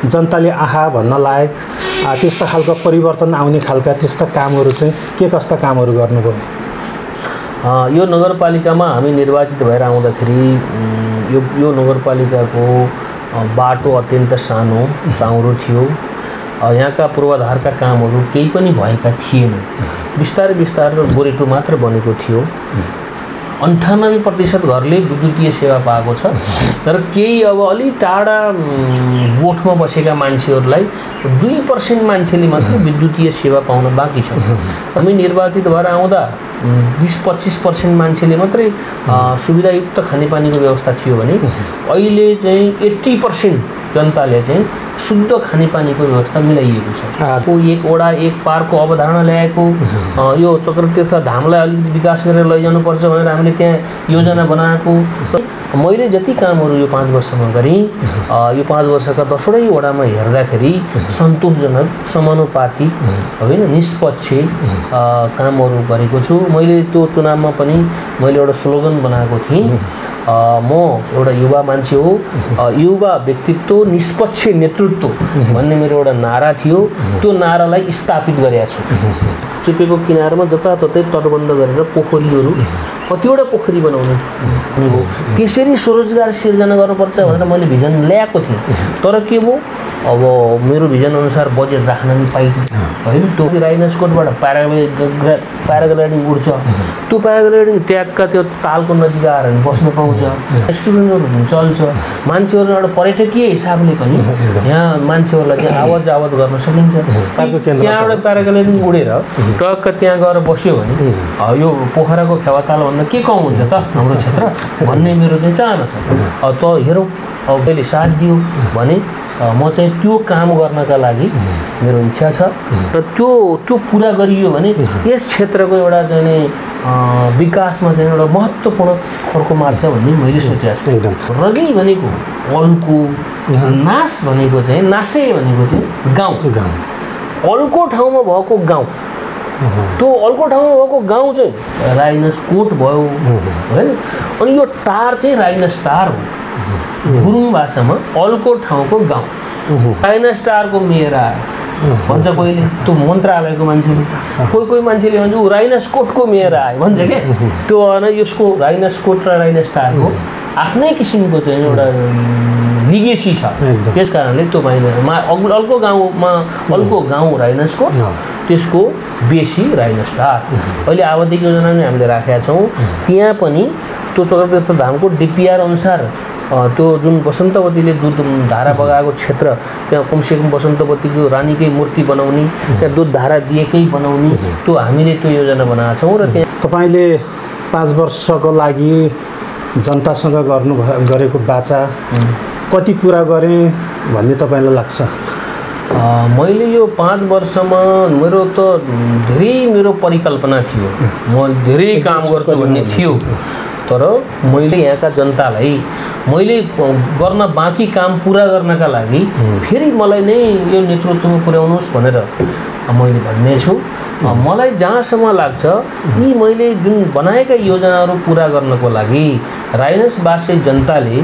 जनताले आहा भन्न लायक त्यस्ता खालको परिवर्तन आउने खालका त्यस्ता कामहरू चाहिँ के कस्ता कामहरू गर्नुभयो? यो नगरपालिकामा हामी निर्वाचित भएर आउँदाखेरि यो नगरपालिकाको बाटो अत्यन्त सानो चाउरो थियो। यहाँका पूर्वाधारका कामहरू केही पनि भएका थिएनन्। बिस्तारै बिस्तारै गोरेटो मात्र बनेको थियो। 98% घरले विद्युतीय सेवा पाएको छ। तर केही अब अलि टाढा गोठमा बसेका मान्छेहरूलाई 2% मान्छेले मात्र विद्युतीय सेवा पाउन बाँकी छ। हामी निर्वाचित भएर आउँदा 20-25% मान्छेले मात्रै सुविधायुक्त खानेपानीको व्यवस्था थियो भने अहिले चाहिँ 80% जनताले चाहिँ शुद्ध खानेपानीको व्यवस्था मिलाइएको छ। एक वडा एक पारको अवधारणा ल्याएको, यो चक्रतीर्थ धामलाई अलिकति विकास गरेर लैजानुपर्छ भनेर हामीले त्यहाँ योजना बनाएको। मैले जति कामहरू यो 5 वर्षमा गरेँ, यो 5 वर्षका 10वटै वडामा हेर्दाखेरि सन्तोषजनक, समानुपातिक, होइन, निष्पक्ष कामहरू गरेको छु। मैले त्यो चुनावमा पनि मैले एउटा स्लोगन बनाएको थिएँ, म एउटा युवा मान्छे हो, युवा व्यक्तित्व निष्पक्ष नेतृत्व भन्ने मेरो एउटा नारा थियो। त्यो नारालाई स्थापित गरेको छु। चुपेको किनारमा जताततै तटबन्ध गरेर पोखरीहरू, कतिवटा पोखरी बनाउनु हो, त्यसरी स्वरोजगार सिर्जना गर्नुपर्छ भनेर मैले भिजन ल्याएको थिएँ। तर के भयो, अब मेरो भिजन अनुसार बजेट राख्न नि पाइँदैन, होइन। त्यो राइनस्कोटबाट प्याराग्लाइडिङ उड्छ, त्यो प्याराग्लाइडिङ ट्यागका त्यो तालको नजिक आएर बस्न पाउँछ, रेस्टुरेन्टहरू चल्छ, मान्छेहरू एउटा पर्यटकीय हिसाबले पनि यहाँ मान्छेहरूलाई चाहिँ आवत जावत गर्न सकिन्छ। त्यहाँबाट प्याराग्लाइडिङ उडेर ट्रक्क त्यहाँ गएर बस्यो भने यो पोखराको फेवातालभन्दा के कम हुन्छ त हाम्रो क्षेत्र भन्ने मेरो चाहिँ चाहना छ। त हेरौँ, अब मैले साथ दियो भने म चाहिँ त्यो काम गर्नका लागि मेरो इच्छा छ र त्यो पुरा गरियो भने यस क्षेत्रको एउटा चाहिँ विकासमा चाहिँ एउटा महत्त्वपूर्ण खर्को मार्छ भन्ने मैले सोचेको छु। रगी भनेको अल्को, नास भनेको चाहिँ नासे भनेको चाहिँ गाउँ, अल्को ठाउँमा भएको गाउँ, त्यो अल्को ठाउँमा भएको गाउँ चाहिँ राइनस्कोट भयो, होइन। अनि यो टार चाहिँ राइनस टार हो। गुरुङ भाषामा अल्को ठाउँको गाउँ, राइनस टारको मेयर आयो भन्छ कोहीले, त्यो मन्त्रालयको मान्छेले, कोही मान्छेले भन्छ ऊ राइनस्कोटको मेयर आयो भन्छ क्या। त्यो होइन, यसको राइनस्कोट र राइनस टारको आफ्नै किसिमको चाहिँ एउटा लिगेसी छ। त्यस कारणले त्यो अल्को गाउँमा अल्को गाउँ राइनस्कोट, त्यसको बेसी राइनस टार। अहिले आवधिक योजना पनि हामीले राखेका छौँ। त्यहाँ पनि त्यो चक्रतीर्थ धामको डिपिआर अनुसार त्यो जुन बसन्तवतीले दुध धारा बगाएको क्षेत्र, त्यहाँ कमसेकम बसन्तवतीको रानीकै मूर्ति बनाउने, त्यहाँ दुध धारा दिएकै बनाउने, त्यो हामीले त्यो योजना बनाएका छौँ। र त्यहाँ तपाईँले 5 वर्षको लागि जनतासँग गरेको बाचा कति पुरा गरेँ भन्ने तपाईँलाई लाग्छ? मैले यो 5 वर्षमा मेरो धेरै परिकल्पना थियो, म धेरै काम गर्छु भन्ने थियो। तर मैले यहाँका जनतालाई मैले गर्न बाँकी काम पुरा गर्नका लागि फेरि मलाई नै यो नेतृत्वमा पुर्याउनुहोस् भनेर मैले भन्ने छु। मलाई जहाँसम्म लाग्छ यी मैले जुन बनाएका योजनाहरू पुरा गर्नको लागि राइनसवासी जनताले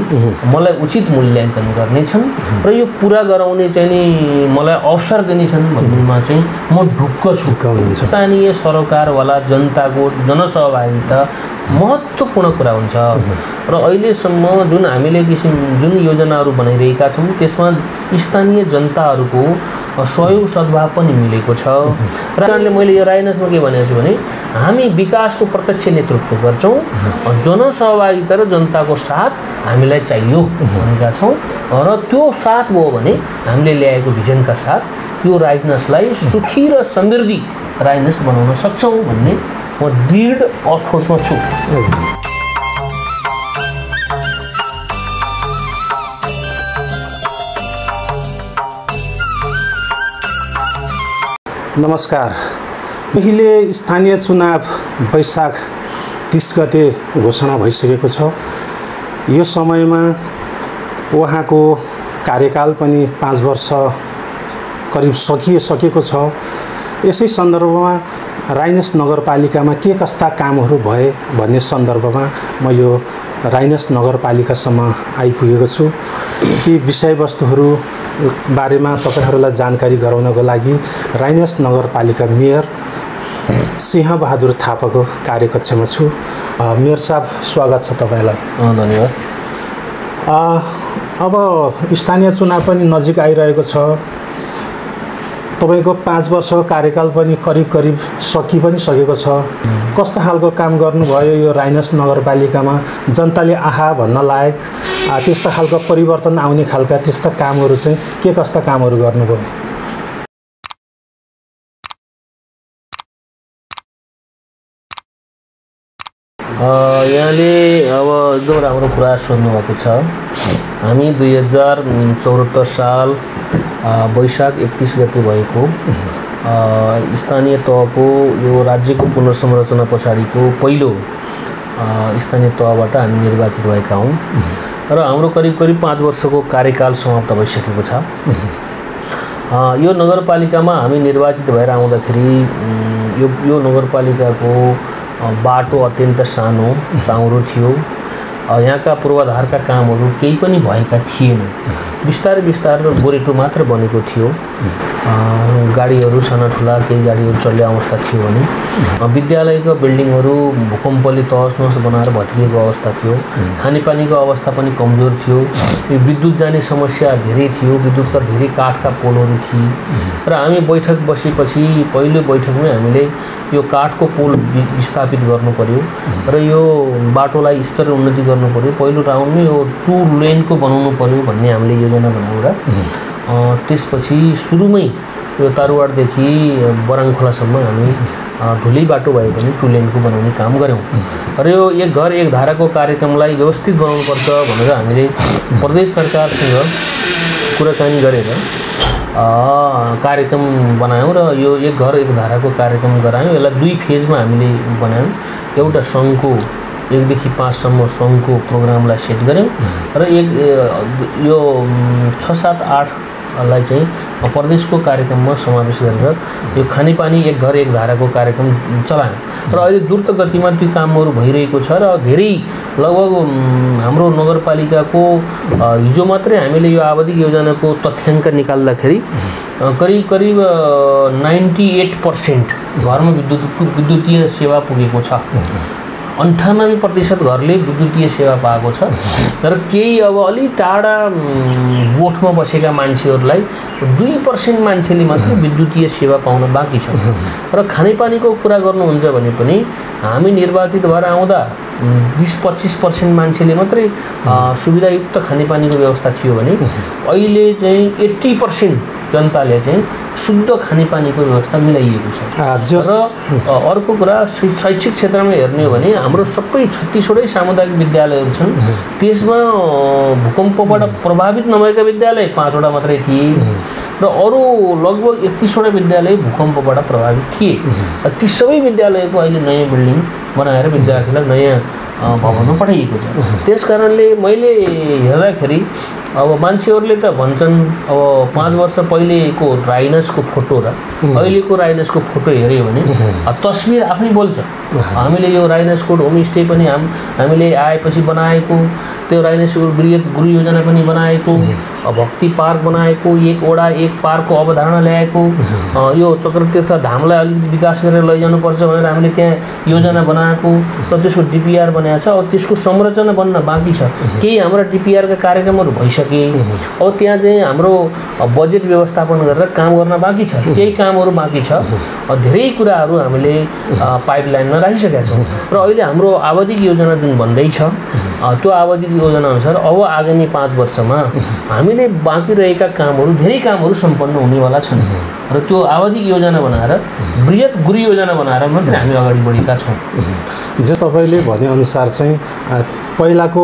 मलाई उचित मूल्याङ्कन गर्नेछन् र यो पुरा गराउने चाहिँ नि मलाई अवसर दिनेछन् भन्नेमा चाहिँ म ढुक्क छु। स्थानीय सरकारवाला जनताको जनसहभागिता महत्त्वपूर्ण कुरा हुन्छ र अहिलेसम्म जुन हामीले जुन योजनाहरू बनाइरहेका छौँ त्यसमा स्थानीय जनताहरूको सहयोग सद्भाव पनि मिलेको छ। र कारणले मैले यो राइनसमा के भनेको छु भने हामी विकासको प्रत्यक्ष नेतृत्व गर्छौँ, जनसहभागिता र जनताको साथ हामीलाई चाहियो भनेका छौँ र त्यो साथ भयो भने हामीले ल्याएको भिजनका साथ यो राइनसलाई सुखी र समृद्धि राइनस बनाउन सक्छौँ भन्ने म दृढ अठोटमा छु। नमस्कार। अहिले स्थानीय चुनाव वैशाख 30 गते घोषणा भइसकेको छ। यो समयमा उहाँको कार्यकाल पनि 5 वर्ष करिब सकिएको छ। यसै सन्दर्भमा राइनस नगरपालिकामा के कस्ता कामहरू भए भन्ने सन्दर्भमा म यो राइनस नगरपालिकासम्म आइपुगेको छु। ती विषयवस्तुहरू बारेमा तपाईहरुलाई जानकारी गराउनको लागि राइनस नगरपालिका मेयर सिंहबहादुर थापाको कार्यकक्षमा छु। मेयर साहब, स्वागत छ तपाईलाई। धन्यवाद। अब स्थानीय चुनाव पनि नजिक आइरहेको छ। तपाईको 5 वर्षको कार्यकाल पनि करिब सकिएको छ। कस्तो खालको काम गर्नुभयो यो राइनस नगरपालिकामा? जनताले आहा भन्न लायक त्यस्ता खालको परिवर्तन आउने खालका त्यस्ता कामहरू चाहिँ के कस्ता कामहरू गर्नुभयो? यहाँले अब एकदम राम्रो कुरा सोध्नुभएको छ। हामी 2074 साल वैशाख 31 गते भएको स्थानीय तहको यो राज्यको पुनर्संरचना पछाडिको पहिलो स्थानीय तहबाट हामी निर्वाचित भएका हौँ र हाम्रो करिब 5 वर्षको कार्यकाल समाप्त भइसकेको छ। यो नगरपालिकामा हामी निर्वाचित भएर आउँदाखेरि यो नगरपालिकाको बाटो अत्यन्त सानो चाउरो थियो। यहाँका पूर्वाधारका कामहरू केही पनि भएका थिएनन्। बिस्तारै गोरेटो मात्र बनेको थियो। गाडीहरू साना ठुला केही गाडीहरू चल्ने अवस्था थियो भने विद्यालयको बिल्डिङहरू भूकम्पले तहस-नहस बनाएर भत्किएको अवस्था थियो। खानेपानीको अवस्था पनि कमजोर थियो। विद्युत जाने समस्या धेरै थियो। विद्युतका धेरै काठका पोलहरू थिए र हामी बैठक बसेपछि पहिलो बैठकमै हामीले यो काठको पोल विस्थापित गर्नु पर्यो र यो बाटोलाई स्तर उन्नति गर्नु पर्यो। पहिलो राउन्डमै यो 2 लेनको बनाउनु पर्यो भन्ने हामीले योजना बनाएर त्यसपछि सुरुमै यो तारुवाडदेखि बराङखोलासम्म हामी धुली बाटो भए पनि 2 लेनको बनाउने काम गऱ्यौँ र यो एक घर एक धाराको कार्यक्रमलाई व्यवस्थित बनाउनुपर्छ भनेर हामीले प्रदेश सरकारसँग कुराकानी गरेर कार्यक्रम बनायौँ र यो एक घर एक धाराको कार्यक्रम गरायौँ। यसलाई 2 फेजमा हामीले बनायौँ। एउटा सङ्घको 1 देखि 5 सम्म सङ्घको प्रोग्रामलाई सेट गऱ्यौँ र यो 6, 7, 8 लाई चाहिँ प्रदेशको कार्यक्रममा समावेश गरेर यो खानेपानी एक घर एक धाराको कार्यक्रम चलायौँ र अहिले द्रुत गतिमा ती कामहरू भइरहेको छ र धेरै लगभग हाम्रो नगरपालिकाको हिजो मात्रै हामीले यो आवधिक योजनाको तथ्याङ्क निकाल्दाखेरि करिब 98% घरमा विद्युतीय सेवा पुगेको छ। 98% घरले विद्युतीय सेवा पाएको छ तर केही अब अलि टाढा गोठमा बसेका मान्छेहरूलाई 2% मान्छेले मात्र विद्युतीय सेवा पाउन बाँकी छ र खानेपानीको कुरा गर्नुहुन्छ भने पनि हामी निर्वाचित भएर आउँदा 20-25% मान्छेले मात्रै सुविधायुक्त खानेपानीको व्यवस्था थियो भने अहिले चाहिँ 80% जनताले चाहिँ शुद्ध खानेपानीको व्यवस्था मिलाइएको छ। र अर्को कुरा शैक्षिक क्षेत्रमा हेर्ने हो भने हाम्रो सबै 36वटै सामुदायिक विद्यालयहरू छन्। त्यसमा भूकम्पबाट प्रभावित नभएका विद्यालय 5वटा मात्रै थिए र अरू लगभग 31वटा विद्यालय भूकम्पबाट प्रभावित थिए। ती सबै विद्यालयको अहिले नयाँ बिल्डिङ बनाएर विद्यार्थीलाई नयाँ भवनमा पठाइएको छ। त्यसकारणले मैले हेर्दाखेरि अब मान्छेहरूले त भन्छन् अब 5 वर्ष पहिलेको राइनसको फोटो र अहिलेको राइनसको फोटो हेऱ्यो भने तस्बिर आफै बोल्छ। हामीले यो राइनसको होमस्टे पनि हामीले आएपछि बनाएको, त्यो राइनसको बृहत गृह योजना पनि बनाएको, भक्ति पार्क बनाएको, 1 वडा 1 पार्कको अवधारणा ल्याएको, यो चक्रतीर्थ धामलाई अलिकति विकास गरेर लैजानुपर्छ भनेर हामीले त्यहाँ योजना बनाएको र त्यसको डिपिआर बनाएको छ। अब त्यसको संरचना बन्न बाँकी छ। केही हाम्रा डिपिआरका कार्यक्रमहरू भइसके। अब त्यहाँ चाहिँ हाम्रो बजेट व्यवस्थापन गरेर काम गर्न बाँकी छ। केही कामहरू बाँकी छ। धेरै कुराहरू हामीले पाइपलाइनमा राखिसकेका छौँ र अहिले हाम्रो आवधिक योजना जुन बन्दैछ त्यो आवधिक योजना अनुसार अब आगामी 5 वर्षमा हामीले बाँकी रहेका कामहरू धेरै कामहरू सम्पन्न हुनेवाला छन् र त्यो आवधिक योजना बनाएर बृहत गृह योजना बनाएर मात्रै हामी अगाडि बढेका छौँ। जे तपाईले भनेअनुसार चाहिँ पहिलाको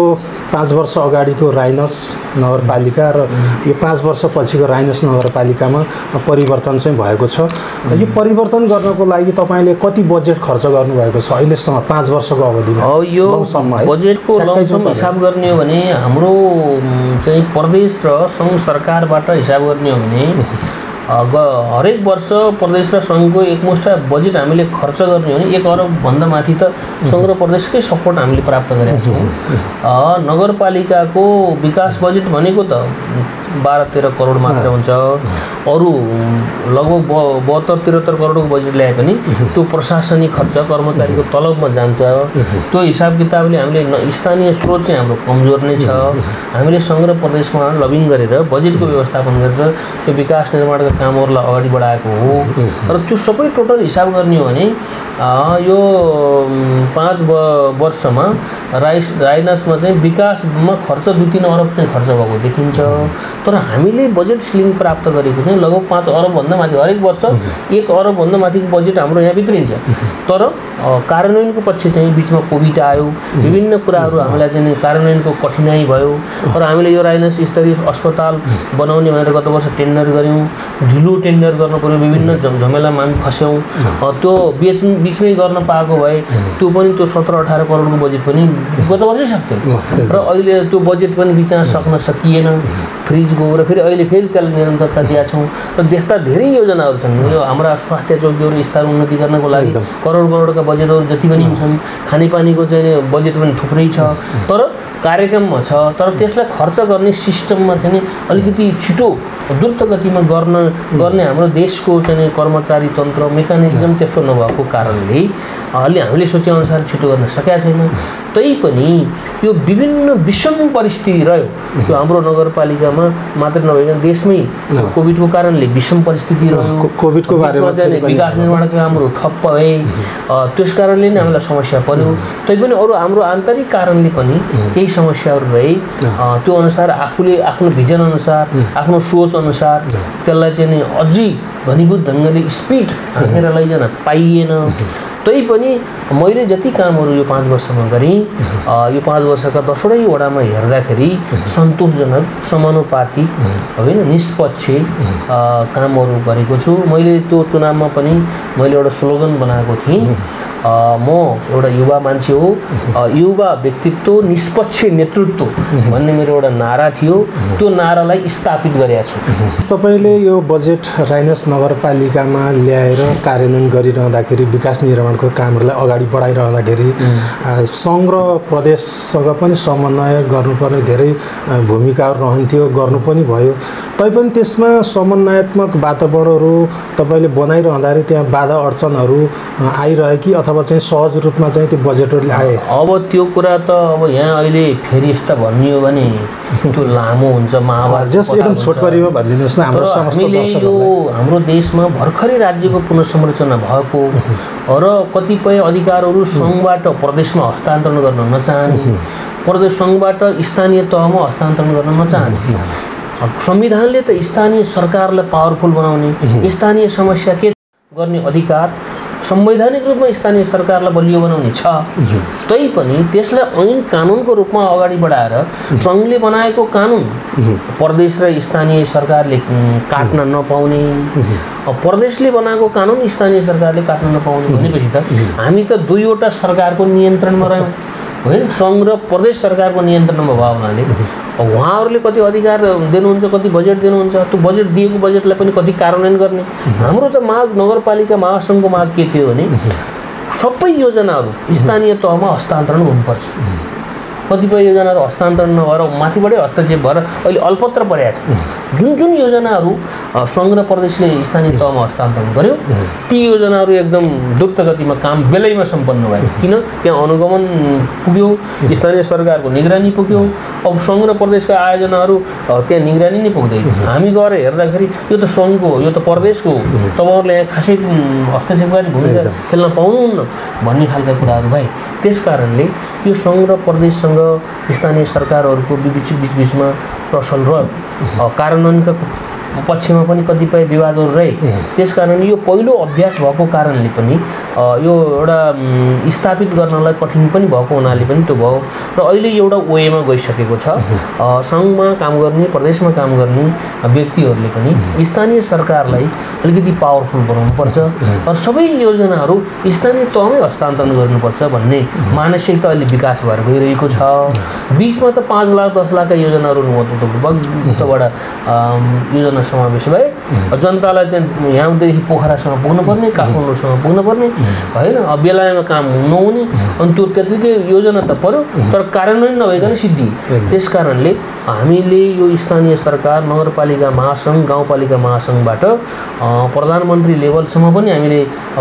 5 वर्ष अगाडिको राइनस नगरपालिका र यो 5 वर्ष पछिको राइनस नगरपालिकामा परिवर्तन चाहिँ भएको छ। यो परिवर्तन गर्नको लागि तपाईले कति बजेट खर्च गर्नुभएको छ अहिलेसम्म 5 वर्षको अवधिमा? यो बजेटको लमसम हिसाब गर्ने हो भने हाम्रो चाहिँ प्रदेश र सङ्घ सरकारबाट हिसाब गर्ने हो भने हरेक वर्ष प्रदेश र सङ्घको एकमुष्ट बजेट हामीले खर्च गर्ने हो भने 1 अरब भन्दा माथि त सङ्घ र प्रदेशकै सपोर्ट हामीले प्राप्त गरेका छौँ। नगरपालिकाको विकास बजेट भनेको त 12-13 करोड मात्र हुन्छ। अरू लगभग 72-73 करोडको बजेट ल्याए पनि त्यो प्रशासनिक खर्च कर्मचारीको तलबमा जान्छ। त्यो हिसाब किताबले हामीले स्थानीय स्रोत चाहिँ हाम्रो कमजोर नै छ। हामीले सङ्घ र प्रदेशमा लबिङ गरेर बजेटको व्यवस्थापन गरेर त्यो विकास निर्माणका कामहरूलाई अगाडि बढाएको हो। र त्यो सबै टोटल हिसाब गर्ने हो भने यो 5 वर्षमा राइनसमा चाहिँ विकासमा खर्च 2-3 अरब चाहिँ खर्च भएको देखिन्छ। तर हामीले बजेट सिलिङ प्राप्त गरेको चाहिँ लगभग 5 अरबभन्दा माथि, हरेक वर्ष 1 अरबभन्दा माथिको बजेट हाम्रो यहाँ भित्रिन्छ। तर कार्यान्वयनको पक्ष चाहिँ बिचमा कोभिड आयो, विभिन्न कुराहरू हामीलाई चाहिँ कार्यान्वयनको कठिनाइ भयो। र हामीले यो राइनस स्तरीय अस्पताल बनाउने भनेर गत वर्ष टेन्डर गऱ्यौँ, ढिलो टेन्डर गर्न पर्यो, विभिन्न झमेलामा हामी फस्यौँ। त्यो बिचमै गर्न पाएको भए त्यो पनि त्यो 17-18 करोडको बजेट पनि गत वर्षै सक्थ्यो। र अहिले त्यो बजेट पनि बिचमा सक्न सकिएन, फ्रिज गयो। र फेरि अहिले फेरि त्यसलाई निरन्तरता दिएका छौँ। र त्यस्ता धेरै योजनाहरू छन्। यो हाम्रा स्वास्थ्य चौकीहरू स्तर उन्नति गर्नको लागि करोडका बजेटहरू जति पनि छन्। खानेपानीको चाहिँ बजेट पनि थुप्रै छ, तर कार्यक्रममा छ। तर त्यसलाई खर्च गर्ने सिस्टममा चाहिँ अलिकति छिटो द्रुत गतिमा गर्ने हाम्रो देशको चाहिँ कर्मचारी तन्त्र मेकानिजम त्यस्तो नभएको कारणले अहिले हामीले सोचेअनुसार छिटो गर्न सकेका छैन। तैपनि यो विभिन्न विषम परिस्थिति रह्यो। त्यो हाम्रो नगरपालिकामा मात्र नभइकन देशमै कोभिडको कारणले विषम परिस्थिति रह्यो। कोभिडको बारेमा विकास निर्माणका कामहरू ठप्प भए, त्यस कारणले नै हामीलाई समस्या पर्यो। तैपनि अरू हाम्रो आन्तरिक कारणले पनि केही समस्याहरू रहे। त्यो अनुसार आफूले आफ्नो भिजन अनुसार, आफ्नो सोच अनुसार त्यसलाई चाहिँ अझै घनीभूत ढङ्गले स्पिड हानेर लैजान पाइएन। तैपनि मैले जति कामहरू यो 5 वर्षमा गरेँ, यो 5 वर्षका 10वटै वडामा हेर्दाखेरि सन्तोषजनक, समानुपातिक, होइन, निष्पक्ष कामहरू गरेको छु। मैले त्यो चुनावमा पनि मैले एउटा स्लोगन बनाएको थिएँ, म एउटा युवा मान्छे हो, युवा व्यक्तित्व निष्पक्ष नेतृत्व भन्ने मेरो एउटा नारा थियो। त्यो नारालाई स्थापित गरेका छु। तपाईँले यो बजेट राइनस नगरपालिकामा ल्याएर कार्यान्वयन गरिरहँदाखेरि, विकास निर्माणको कामहरूलाई अगाडि बढाइरहँदाखेरि सङ्घ र प्रदेशसँग पनि समन्वय गर्नुपर्ने धेरै भूमिकाहरू रहन्थ्यो, गर्नु पनि भयो। तैपनि त्यसमा समन्वयात्मक वातावरणहरू तपाईँले बनाइरहँदाखेरि त्यहाँ बाधा अडचनहरू आइरहे कि अथवा चाहिँ सहज रूपमा चाहिँ त्यो बजेटहरूले आए? अब त्यो कुरा त अब यहाँ अहिले फेरि यस्ता भन्ने हो भने त्यो लामो हुन्छ, महाभारत जस एकदम छोटकरीमा भनिदिनुहोस् न हाम्रो समस्त दर्शकहरूलाई। यो हाम्रो देशमा भर्खरै राज्यको पुनर्संरचना भएको र कतिपय अधिकारहरू सङ्घबाट प्रदेशमा हस्तान्तरण गर्न नचाहने, प्रदेश सङ्घबाट स्थानीय तहमा हस्तान्तरण गर्न नचाहने। संविधानले त स्थानीय सरकारलाई पावरफुल बनाउने, स्थानीय समस्या के गर्ने अधिकार संवैधानिक रूपमा स्थानीय सरकारलाई बलियो बनाउने छ। तैपनि त्यसलाई ऐन कानुनको रूपमा अगाडि बढाएर सङ्घले बनाएको कानुन प्रदेश र स्थानीय सरकारले काट्न नपाउने, प्रदेशले बनाएको कानुन स्थानीय सरकारले काट्न नपाउने भनेपछि त हामी त दुईवटा सरकारको नियन्त्रणमा रह्यौँ, होइन? सङ्घ र प्रदेश सरकारको नियन्त्रणमा भयो हुनाले उहाँहरूले कति अधिकार दिनुहुन्छ, कति बजेट दिनुहुन्छ, त्यो बजेट दिएको बजेटलाई पनि कति कार्यान्वयन गर्ने। हाम्रो त माग, नगरपालिका महासङ्घको माग के थियो भने सबै योजनाहरू स्थानीय तहमा हस्तान्तरण हुनुपर्छ। कतिपय योजनाहरू हस्तान्तरण नभएर माथिबाटै हस्तक्षेप भएर अहिले अल्पत्र परेका छ। जुन जुन योजनाहरू सङ्घ र प्रदेशले स्थानीय तहमा हस्तान्तरण गर्यो ती योजनाहरू एकदम द्रुत गतिमा काम बेलैमा सम्पन्न भयो। किन? त्यहाँ अनुगमन पुग्यो, स्थानीय सरकारको निगरानी पुग्यो। अब सङ्घ र प्रदेशका आयोजनाहरू त्यहाँ निगरानी नै पुग्दैन। हामी गएर हेर्दाखेरि यो त सङ्घको, यो त प्रदेशको, तपाईँहरूले यहाँ खासै हस्तक्षेपकारी भूमिका खेल्न पाउनुहुन्न भन्ने खालका कुराहरू भए। त्यस कारणले यो सङ्घ र प्रदेशसँग स्थानीय सरकारहरूको बिचमा प्रसल र कार्यान्वयनका पक्षमा पनि कतिपय विवादहरू रहे। त्यसकारण यो पहिलो अभ्यास भएको कारणले पनि यो एउटा स्थापित गर्नलाई कठिन पनि भएको हुनाले पनि त्यो भयो। र अहिले एउटा वेमा गइसकेको छ। सङ्घमा काम गर्ने, प्रदेशमा काम गर्ने व्यक्तिहरूले पनि स्थानीय सरकारलाई अलिकति पावरफुल बनाउनुपर्छ र सबै योजनाहरू स्थानीय तहमै हस्तान्तरण गर्नुपर्छ भन्ने मानसिकता अहिले विकास भएर गइरहेको छ। बिचमा त 5 लाख 10 लाखका योजनाहरू बगबाट योजना योजना समावेश भए जनतालाई त्यहाँ यहाँदेखि पोखरासम्म पुग्नुपर्ने, काठमाडौँसम्म पुग्नुपर्ने होइन, बेलामा काम नहुने, अनि त्यो त्यतिकै योजना त पर्यो तर कार्यान्वयन नभइकन सिद्धि। त्यस कारणले हामीले यो स्थानीय सरकार, नगरपालिका महासङ्घ, गाउँपालिका महासङ्घबाट प्रधानमन्त्री लेभलसम्म पनि हामीले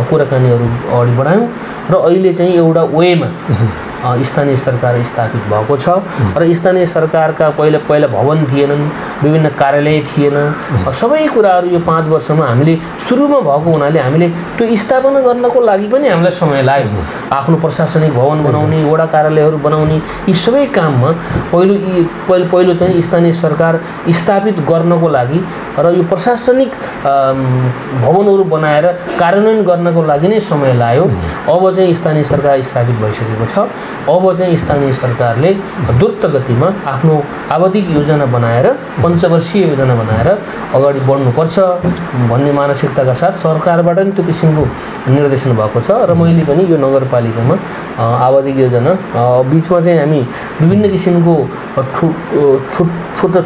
कुराकानीहरू अगाडि बढायौँ र अहिले चाहिँ एउटा वेमा स्थानीय सरकार स्थापित भएको छ र स्थानीय सरकारका पहिला भवन थिएनन्, विभिन्न कार्यालय थिएन, सबै कुराहरू यो 5 वर्षमा हामीले सुरुमा भएको हुनाले हामीले त्यो स्थापना गर्नको लागि पनि हामीलाई समय लाग्यो। आफ्नो प्रशासनिक भवन बनाउने, वडा कार्यालयहरू बनाउने, यी सबै काममा पहिलो चाहिँ स्थानीय सरकार स्थापित गर्नको लागि र यो प्रशासनिक भवनहरू बनाएर कार्यान्वयन गर्नको लागि नै समय लाग्यो। अब चाहिँ स्थानीय सरकार स्थापित भइसकेको छ। अब चाहिँ स्थानीय सरकारले द्रुत गतिमा आफ्नो आवधिक योजना बनाएर, पञ्चवर्षीय योजना बनाएर अगाडि बढ्नुपर्छ भन्ने मानसिकताका साथ सरकारबाट पनि त्यो किसिमको निर्देशन भएको छ र मैले पनि यो नगरपालिकामा आवधिक योजना बिचमा चाहिँ हामी विभिन्न किसिमको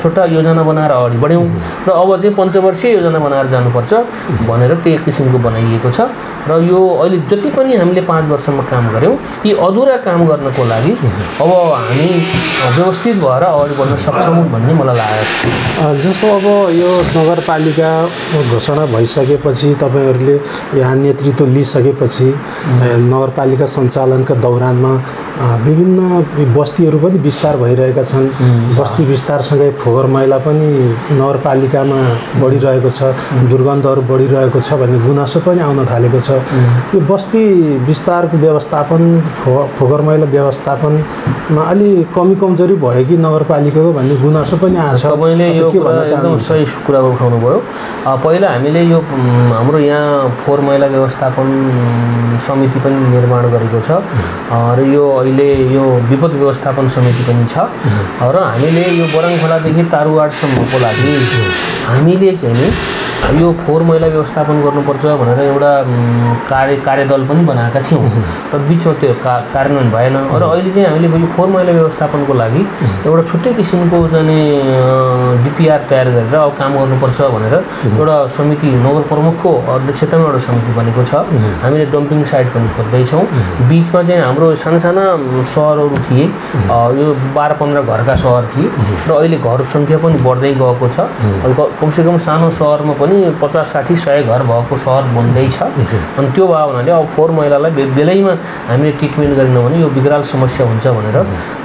छोटा योजना बनाएर अगाडि बढ्यौँ र अब चाहिँ पञ्चवर्षीय योजना बनाएर जानुपर्छ भनेर त्यही किसिमको बनाइएको छ र यो अहिले जति पनि हामीले 5 वर्षमा काम गऱ्यौँ यी अधुरा काम गर्नको लागि अब हामी व्यवस्थित भएर अगाडि बढ्न सक्छौँ भन्ने मलाई लागेको छ। जस्तो अब यो नगरपालिका घोषणा भइसकेपछि तपाईँहरूले यहाँ नेतृत्व लिइसकेपछि नगरपालिका सञ्चालनका दौरानमा विभिन्न बस्तीहरू पनि विस्तार भइरहेका छन्। बस्ती विस्तारसँगै फोहोर मैला पनि नगरपालिकामा बढिरहेको छ, दुर्गन्धहरू बढिरहेको छ भन्ने गुनासो पनि आउन थालेको छ। यो बस्ती विस्तारको व्यवस्थापन, फोहोर मैला व्यवस्थापनमा अलि कमी कमजोरी भयो कि नगरपालिकाको भन्ने गुनासो पनि आएको छ। तपाईँले यो एकदम सही कुरा उठाउनु भयो। पहिला हामीले यो हाम्रो यहाँ फोहोर मैला व्यवस्थापन समिति पनि निर्माण गरेको छ र यो अहिले यो विपद व्यवस्थापन समिति पनि छ र हामीले यो बरङखोलादेखि तारुवाडसम्मको लागि हामीले चाहिँ यो फोहोर मैला व्यवस्थापन गर्नुपर्छ भनेर एउटा कार्यदल पनि बनाएका थियौँ र बिचमा त्यो कार्यान्वयन भएन र अहिले चाहिँ हामीले यो फोहोर मैला व्यवस्थापनको लागि एउटा छुट्टै किसिमको जाने डिपिआर तयार गरेर अब काम गर्नुपर्छ भनेर एउटा समिति नगर प्रमुखको अध्यक्षतामा एउटा समिति बनेको छ। हामीले डम्पिङ साइट पनि खोज्दैछौँ। बिचमा चाहिँ हाम्रो साना सहरहरू थिए, यो 12-15 घरका सहर थिए र अहिले घर सङ्ख्या पनि बढ्दै गएको छ। कमसेकम सानो सहरमा पनि 50-60-100 घर भएको सहर बन्दैछ अनि त्यो भयो हुनाले अब फोहोर मैलालाई बेलैमा हामीले ट्रिटमेन्ट गरेनौँ भने यो विकराल समस्या हुन्छ भनेर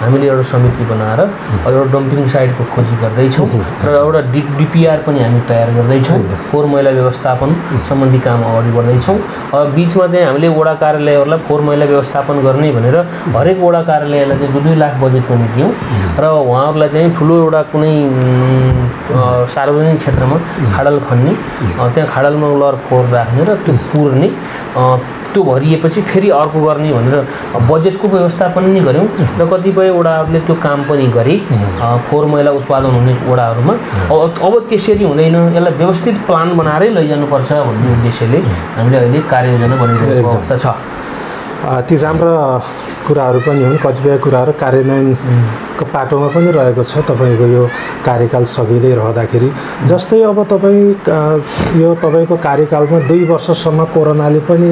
हामीले एउटा समिति बनाएर एउटा डम्पिङ साइटको खोजी गर्दैछौँ र एउटा डिपिआर पनि हामी तयार गर्दैछौँ। फोहोर मैला व्यवस्थापन सम्बन्धी काम अगाडि बढ्दैछौँ। बिचमा चाहिँ हामीले वडा कार्यालयहरूलाई फोहोर मैला व्यवस्थापन गर्ने भनेर हरेक वडा कार्यालयलाई चाहिँ 2-2 लाख बजेट पनि दियौँ र उहाँहरूलाई चाहिँ ठुलो एउटा कुनै सार्वजनिक क्षेत्रमा खाडल खन्ने, त्यहाँ खाडलमा लर फोहोर राख्ने र त्यो पुर्ने, त्यो भरिएपछि फेरि अर्को गर्ने भनेर बजेटको व्यवस्थापन नै गऱ्यौँ र कतिपय वडाहरूले त्यो काम पनि गरे फोहोर मैला उत्पादन हुने वडाहरूमा। अब त्यसरी हुँदैन, यसलाई व्यवस्थित प्लान बनाएरै लैजानुपर्छ भन्ने उद्देश्यले हामीले अहिले कार्ययोजना बनाइरहेको अवस्था छ। ती राम्रा कुराहरू पनि हुन्, कतिपय कुराहरू कार्यान्वयनको पाटोमा पनि रहेको छ तपाईँको यो कार्यकाल सकिँदै रहँदाखेरि। जस्तै अब यो तपाईँको कार्यकालमा 2 वर्षसम्म कोरोनाले पनि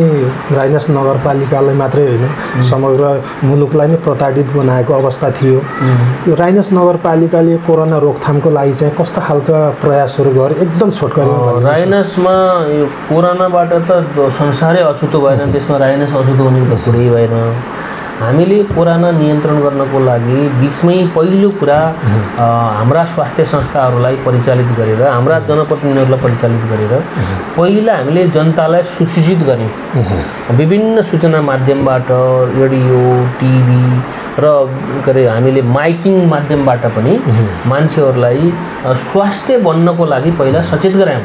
राइनस नगरपालिकालाई मात्रै होइन समग्र मुलुकलाई नै प्रताडित बनाएको अवस्था थियो। यो राइनस नगरपालिकाले कोरोना रोकथामको लागि चाहिँ कस्ता खालका प्रयासहरू गरे? एकदम छोटकरीमा राइनसमा यो कोरोनाबाट त संसारै अछुतो भएन, त्यसमा राइनस अछुतो हुने त कुरै भएन। हामीले कोरोना नियन्त्रण गर्नको लागि बिचमै पहिलो कुरा हाम्रा स्वास्थ्य संस्थाहरूलाई परिचालित गरेर, हाम्रा जनप्रतिनिधिहरूलाई परिचालित गरेर पहिला हामीले जनतालाई सूचित गर्यौँ। विभिन्न सूचना माध्यमबाट, रेडियो, टिभी र हामीले माइकिङ माध्यमबाट पनि मान्छेहरूलाई स्वास्थ्य बन्नको लागि पहिला सचेत गरायौँ।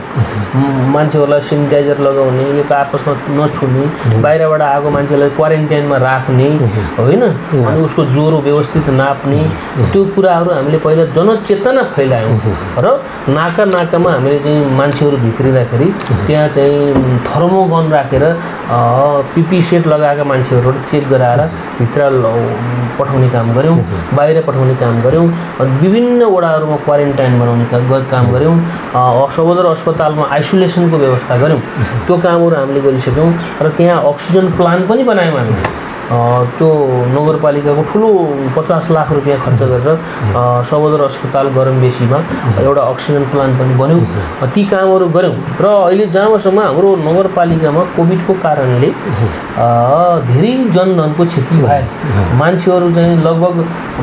मान्छेहरूलाई सेनिटाइजर लगाउने, एक आपसमा नछुने, बाहिरबाट आएको मान्छेलाई क्वारेन्टाइनमा राख्ने होइन, अनि उसको ज्वरो व्यवस्थित नाप्ने, त्यो कुराहरू हामीले पहिला जनचेतना फैलायौँ र नाकामा हामीले चाहिँ मान्छेहरू भित्रिँदाखेरि त्यहाँ चाहिँ थर्मोगन राखेर पिपी सेट लगाएका मान्छेहरू चेक गराएर भित्र पठाउने काम गऱ्यौँ, बाहिर पठाउने काम गऱ्यौँ, विभिन्न वडाहरूमा क्वारेन्टाइन बनाउने काम गऱ्यौँ, सहोदर अस्पतालमा आइसोलेसनको व्यवस्था गऱ्यौँ। त्यो कामहरू हामीले गरिसक्यौँ र त्यहाँ अक्सिजन प्लान्ट पनि बनायौँ हामीले। त्यो नगरपालिकाको ठुलो 50 लाख रुपियाँ खर्च गरेर सहोदर अस्पताल गरमबेसीमा एउटा अक्सिजन प्लान्ट पनि बन्यो। ती कामहरू गऱ्यौँ र अहिले जहाँसम्म हाम्रो नगरपालिकामा कोभिडको कारणले धेरै जनधनको क्षति भए, मान्छेहरू चाहिँ लगभग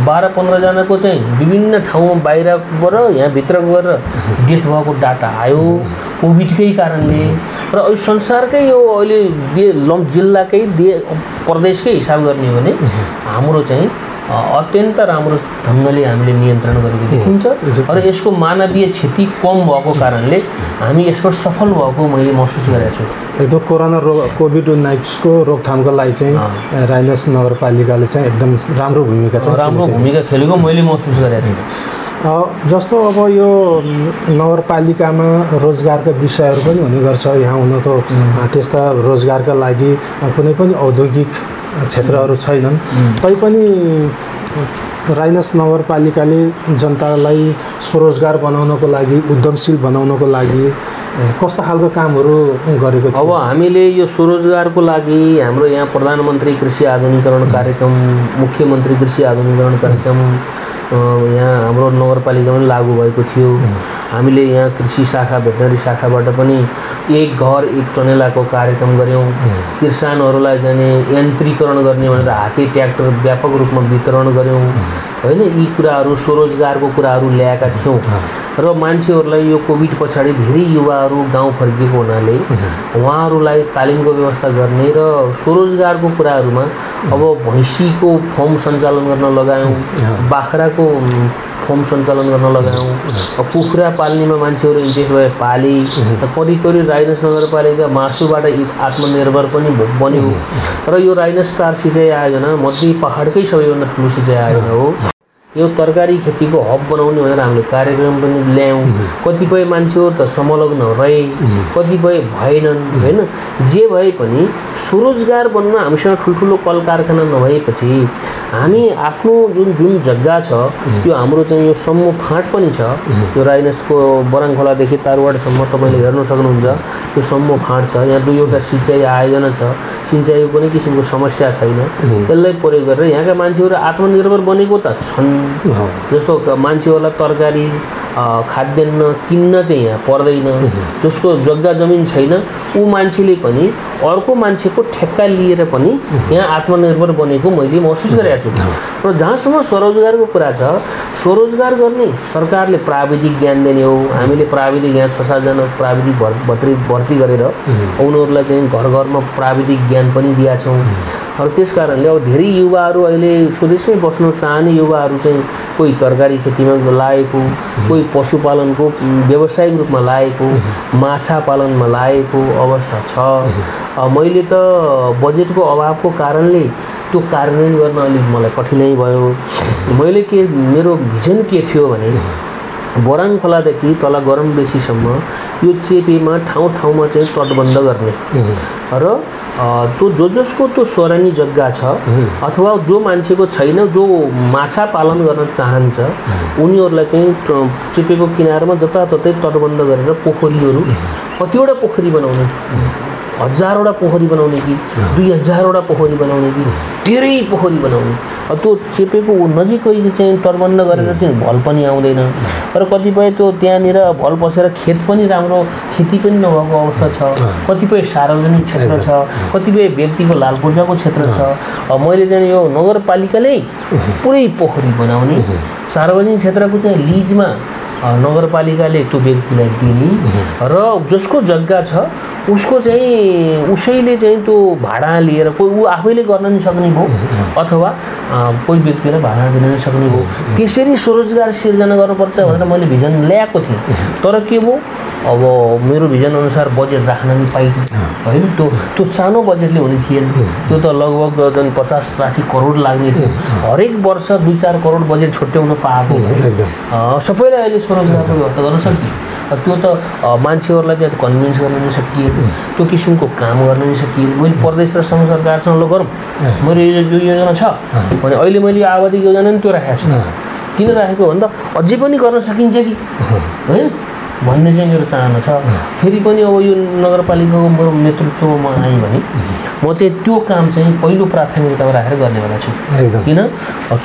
12-15 जनाको चाहिँ विभिन्न ठाउँमा बाहिरबाट यहाँ भित्र गएर डेथ भएको डाटा आयो कोभिडकै कारणले। र अहिले संसारकै यो अहिले जिल्लाकै प्रदेशकै हिसाब गर्ने हो भने हाम्रो चाहिँ अत्यन्त राम्रो ढङ्गले हामीले नियन्त्रण गरेको देखिन्छ र यसको मानवीय क्षति कम भएको कारणले हामी यसमा सफल भएको मैले महसुस गरेको छु। एकदम कोरोना कोभिड-19 को रोकथामको लागि चाहिँ राइनस नगरपालिकाले चाहिँ एकदम राम्रो भूमिका खेलेको मैले महसुस गरेको छु। जस्तो अब यो नगरपालिकामा रोजगारका विषयहरू पनि हुने गर्छ। यहाँ हुन त त्यस्ता रोजगारका लागि कुनै पनि औद्योगिक क्षेत्रहरू छैनन्, तैपनि राइनस नगरपालिकाले जनतालाई स्वरोजगार बनाउनको लागि, उद्यमशील बनाउनको लागि कस्ता खालको कामहरू गरेको थियो? अब हामीले यो स्वरोजगारको लागि हाम्रो यहाँ प्रधानमन्त्री कृषि आधुनिकीकरण कार्यक्रम, मुख्यमन्त्री कृषि आधुनिकीकरण कार्यक्रम यहाँ हाम्रो नगरपालिकामा लागू भएको थियो। हामीले यहाँ कृषि शाखा, भेटनरी शाखाबाट पनि एक घर एक टनेलाको कार्यक्रम गऱ्यौँ। किसानहरूलाई जाने यन्त्रीकरण गर्ने भनेर हाते ट्र्याक्टर व्यापक रूपमा वितरण गऱ्यौँ होइन। यी कुराहरू स्वरोजगारको कुराहरू ल्याएका थियौँ र मान्छेहरूलाई यो कोभिड पछाडि धेरै युवाहरू गाउँ फर्किएको हुनाले उहाँहरूलाई तालिमको व्यवस्था गर्ने र स्वरोजगारको कुराहरूमा अब भैँसीको फर्म सञ्चालन गर्न लगायौँ, बाख्राको फर्म सञ्चालन गर्न लगायौँ, कुखुरा पाल्नेमा मान्छेहरू इन्ट्रेस्ट भए पाले। करिब राइनस नगरपालिका मासुबाट आत्मनिर्भर पनि बन्यो र यो राइनस स्टार सिँचाइ आयोजना मध्य पहाडकै सबैभन्दा ठुलो सिँचाइ आयोजना हो। यो तरकारी खेतीको हब बनाउने भनेर हामीले कार्यक्रम पनि ल्यायौँ। कतिपय मान्छेहरू त संलग्न रहे, कतिपय भएनन् होइन। जे भए पनि स्वरोजगार बन्न हामीसँग ठुल्ठुलो कल कारखाना नभएपछि हामी आफ्नो जुन जग्गा छ त्यो हाम्रो चाहिँ यो सम्मु फाँट पनि छ। यो राइनसको बराङखोलादेखि तारवाडसम्म तपाईँले हेर्न सक्नुहुन्छ यो सम्मु फाँट छ। यहाँ 2वटा सिँचाइ आयोजना छ, सिँचाइको कुनै किसिमको समस्या छैन। यसलाई प्रयोग गरेर यहाँका मान्छेहरू आत्मनिर्भर बनेको त छन्। जस्तो मान्छेहरूलाई तरकारी खाद्यान्न किन्न चाहिँ यहाँ पर्दैन, जसको जग्गा जमिन छैन ऊ मान्छेले पनि अर्को मान्छेको ठेक्का लिएर पनि यहाँ आत्मनिर्भर बनेको मैले महसुस गरेको छु। र जहाँसम्म स्वरोजगारको कुरा छ, स्वरोजगार गर्ने सरकारले प्राविधिक ज्ञान दिने हो। हामीले प्राविधिक यहाँ 6-7 जना प्राविधिक भर्ती गरेर उनीहरूलाई चाहिँ घर घरमा प्राविधिक ज्ञान पनि दिएका छौँ। र त्यस कारणले अब धेरै युवाहरू अहिले स्वदेशमै बस्न चाहने युवाहरू चाहिँ कोही तरकारी खेतीमा लागेको, कोही पशुपालनको व्यावसायिक रूपमा लागेको, माछा पालनमा लागेको अवस्था छ। मैले त बजेटको अभावको कारणले त्यो कार्यान्वयन गर्न अलिक मलाई कठिनाइ भयो। मेरो भिजन के थियो भने बराङखोलादेखि तल गरमबेसीसम्म यो चेपेमा ठाउँमा चाहिँ तटबन्ध गर्ने र त्यो जसको त्यो सोरानी जग्गा छ अथवा जो मान्छेको छैन, जो माछा पालन गर्न चाहन्छ उनीहरूलाई चाहिँ चेपेको किनारमा जताततै तटबन्ध गरेर पोखरीहरू, कतिवटा पोखरी बनाउने, 1000वटा पोखरी बनाउने कि 2000वटा पोखरी बनाउने कि धेरै पोखरी बनाउने। त्यो चेपेको नजिकै चाहिँ तटबन्ध गरेर चाहिँ भल पनि आउँदैन र कतिपय त्यो त्यहाँनिर भल बसेर खेत पनि राम्रो खेती पनि नभएको अवस्था छ। कतिपय सार्वजनिक क्षेत्र छ, कतिपय व्यक्तिको लालपूर्जाको क्षेत्र छ। मैले चाहिँ यो नगरपालिकाले पुरै पोखरी बनाउने, सार्वजनिक क्षेत्रको चाहिँ लिजमा नगरपालिकाले त्यो व्यक्तिलाई दिने र जसको जग्गा छ उसको चाहिँ उसैले चाहिँ त्यो भाडा लिएर कोही ऊ आफैले गर्न नि सक्ने भयो अथवा कोही व्यक्तिलाई भाडा दिन नि सक्ने भयो। त्यसरी स्वरोजगार सिर्जना गर्नुपर्छ भनेर मैले भिजन ल्याएको थिएँ। तर के भयो, अब मेरो भिजन अनुसार बजेट राख्न नि पाइँदैन होइन। त्यो सानो बजेटले हुने थिएन। त्यो त लगभग 50-60 करोड लाग्ने थियो। हरेक वर्ष 2-4 करोड बजेट छुट्याउन पाएको सबैलाई अहिले स्वरोजगारको व्यवस्था गर्न सक्छ। त्यो त मान्छेहरूलाई चाहिँ कन्भिन्स गर्न पनि सकिएन, त्यो किसिमको काम गर्न पनि सकिएन। मैले प्रदेश र सङ्घ सरकारसँग ल गरौँ, मेरो यो योजना छ भने अहिले मैले यो आबादी योजना नि त्यो राखेको छु, किन राखेको भन्दा अझै पनि गर्न सकिन्छ कि होइन भन्ने चाहिँ मेरो चाहना छ। फेरि पनि अब यो नगरपालिकाको मेरो नेतृत्वमा म आएँ भने म चाहिँ त्यो काम चाहिँ पहिलो प्राथमिकतामा राखेर गर्नेवाला छु। किन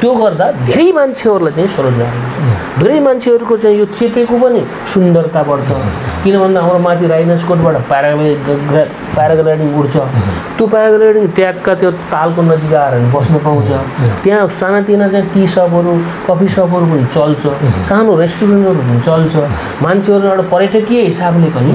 त्यो गर्दा धेरै मान्छेहरूलाई चाहिँ स्वरोजगार हुन्छ, धेरै मान्छेहरूको चाहिँ यो चेपेको पनि सुन्दरता बढ्छ। किन भन्दा हाम्रो माथि राइनसकोटबाट प्याराग्लाइडिङ उड्छ, त्यो प्याराग्लाइडिङ ट्यागका त्यो तालको नजिक आएर बस्न पाउँछ। त्यहाँ सानातिना चाहिँ टी सपहरू कफी सपहरू पनि चल्छ, सानो रेस्टुरेन्टहरू पनि चल्छ। मान्छेहरू एउटा पर्यटकीय हिसाबले पनि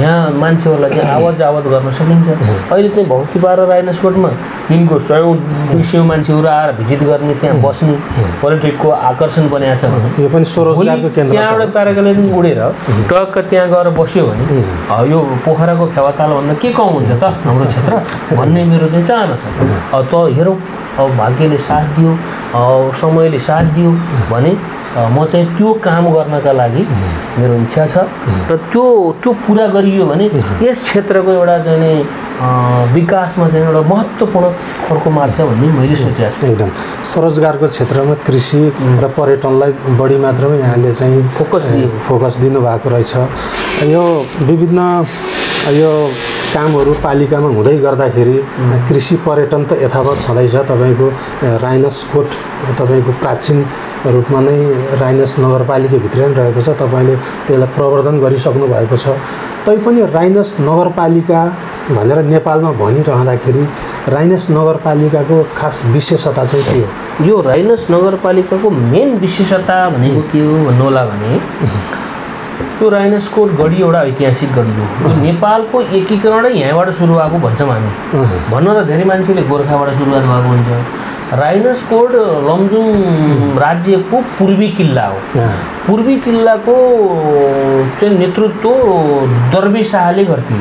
यहाँ मान्छेहरूलाई चाहिँ आवत जावत गर्न सकिन्छ। अहिले चाहिँ भौतीपा र राइनसकोटमा दिनको 100-200 मान्छेहरू आएर भिजिट गर्ने, त्यहाँ बस्ने पर्यटकको आकर्षण बनाएको छ भने यो पनि स्वरोजगारको केन्द्र। त्यहाँ एउटा प्याराग्लाइडिङ उडेर ट्रक्क त्यहाँ गएर बस्यो भने यो पोखराको फेवातालभन्दा के कम हुन्छ त हाम्रो क्षेत्र भन्ने मेरो चाहिँ चाहना छ। त हेरौँ अब भाग्यले साथ दियो, समयले साथ दियो भने म चाहिँ त्यो काम गर्नका लागि मेरो इच्छा छ र त्यो पुरा गरियो भने यस क्षेत्रको एउटा चाहिँ विकासमा चाहिँ एउटा महत्त्वपूर्ण खर्को मार्छ भन्ने मैले सोचेको छु। एकदम स्वरोजगारको क्षेत्रमा कृषि र पर्यटनलाई बढी मात्रामा यहाँले चाहिँ फोकस दिनुभएको रहेछ। यो विभिन्न यो कामहरू पालिकामा हुँदै गर्दाखेरि कृषि पर्यटन त यथावत छँदैछ। तपाईँको राइनसकोट तपाईँको प्राचीन रूपमा नै राइनस नगरपालिकाभित्रै नै रहेको छ, तपाईँले त्यसलाई प्रवर्धन गरिसक्नु भएको छ। तैपनि राइनस नगरपालिका भनेर नेपालमा भनिरहँदाखेरि राइनस नगरपालिकाको खास विशेषता चाहिँ के हो? यो राइनस नगरपालिकाको मेन विशेषता भनेको के हो भन्नु होला भने त्यो राइनसकोट गढी एउटा ऐतिहासिक गढी हो। नेपालको एकीकरणै यहाँबाट सुरु भएको भन्छौँ हामी। भन्न त धेरै मान्छेले गोर्खाबाट सुरुवात भएको हुन्छ। राइनसकोट लमजुङ राज्यको पूर्वी किल्ला हो। पूर्वी किल्लाको चाहिँ नेतृत्व दरबे शाहले गर्थे।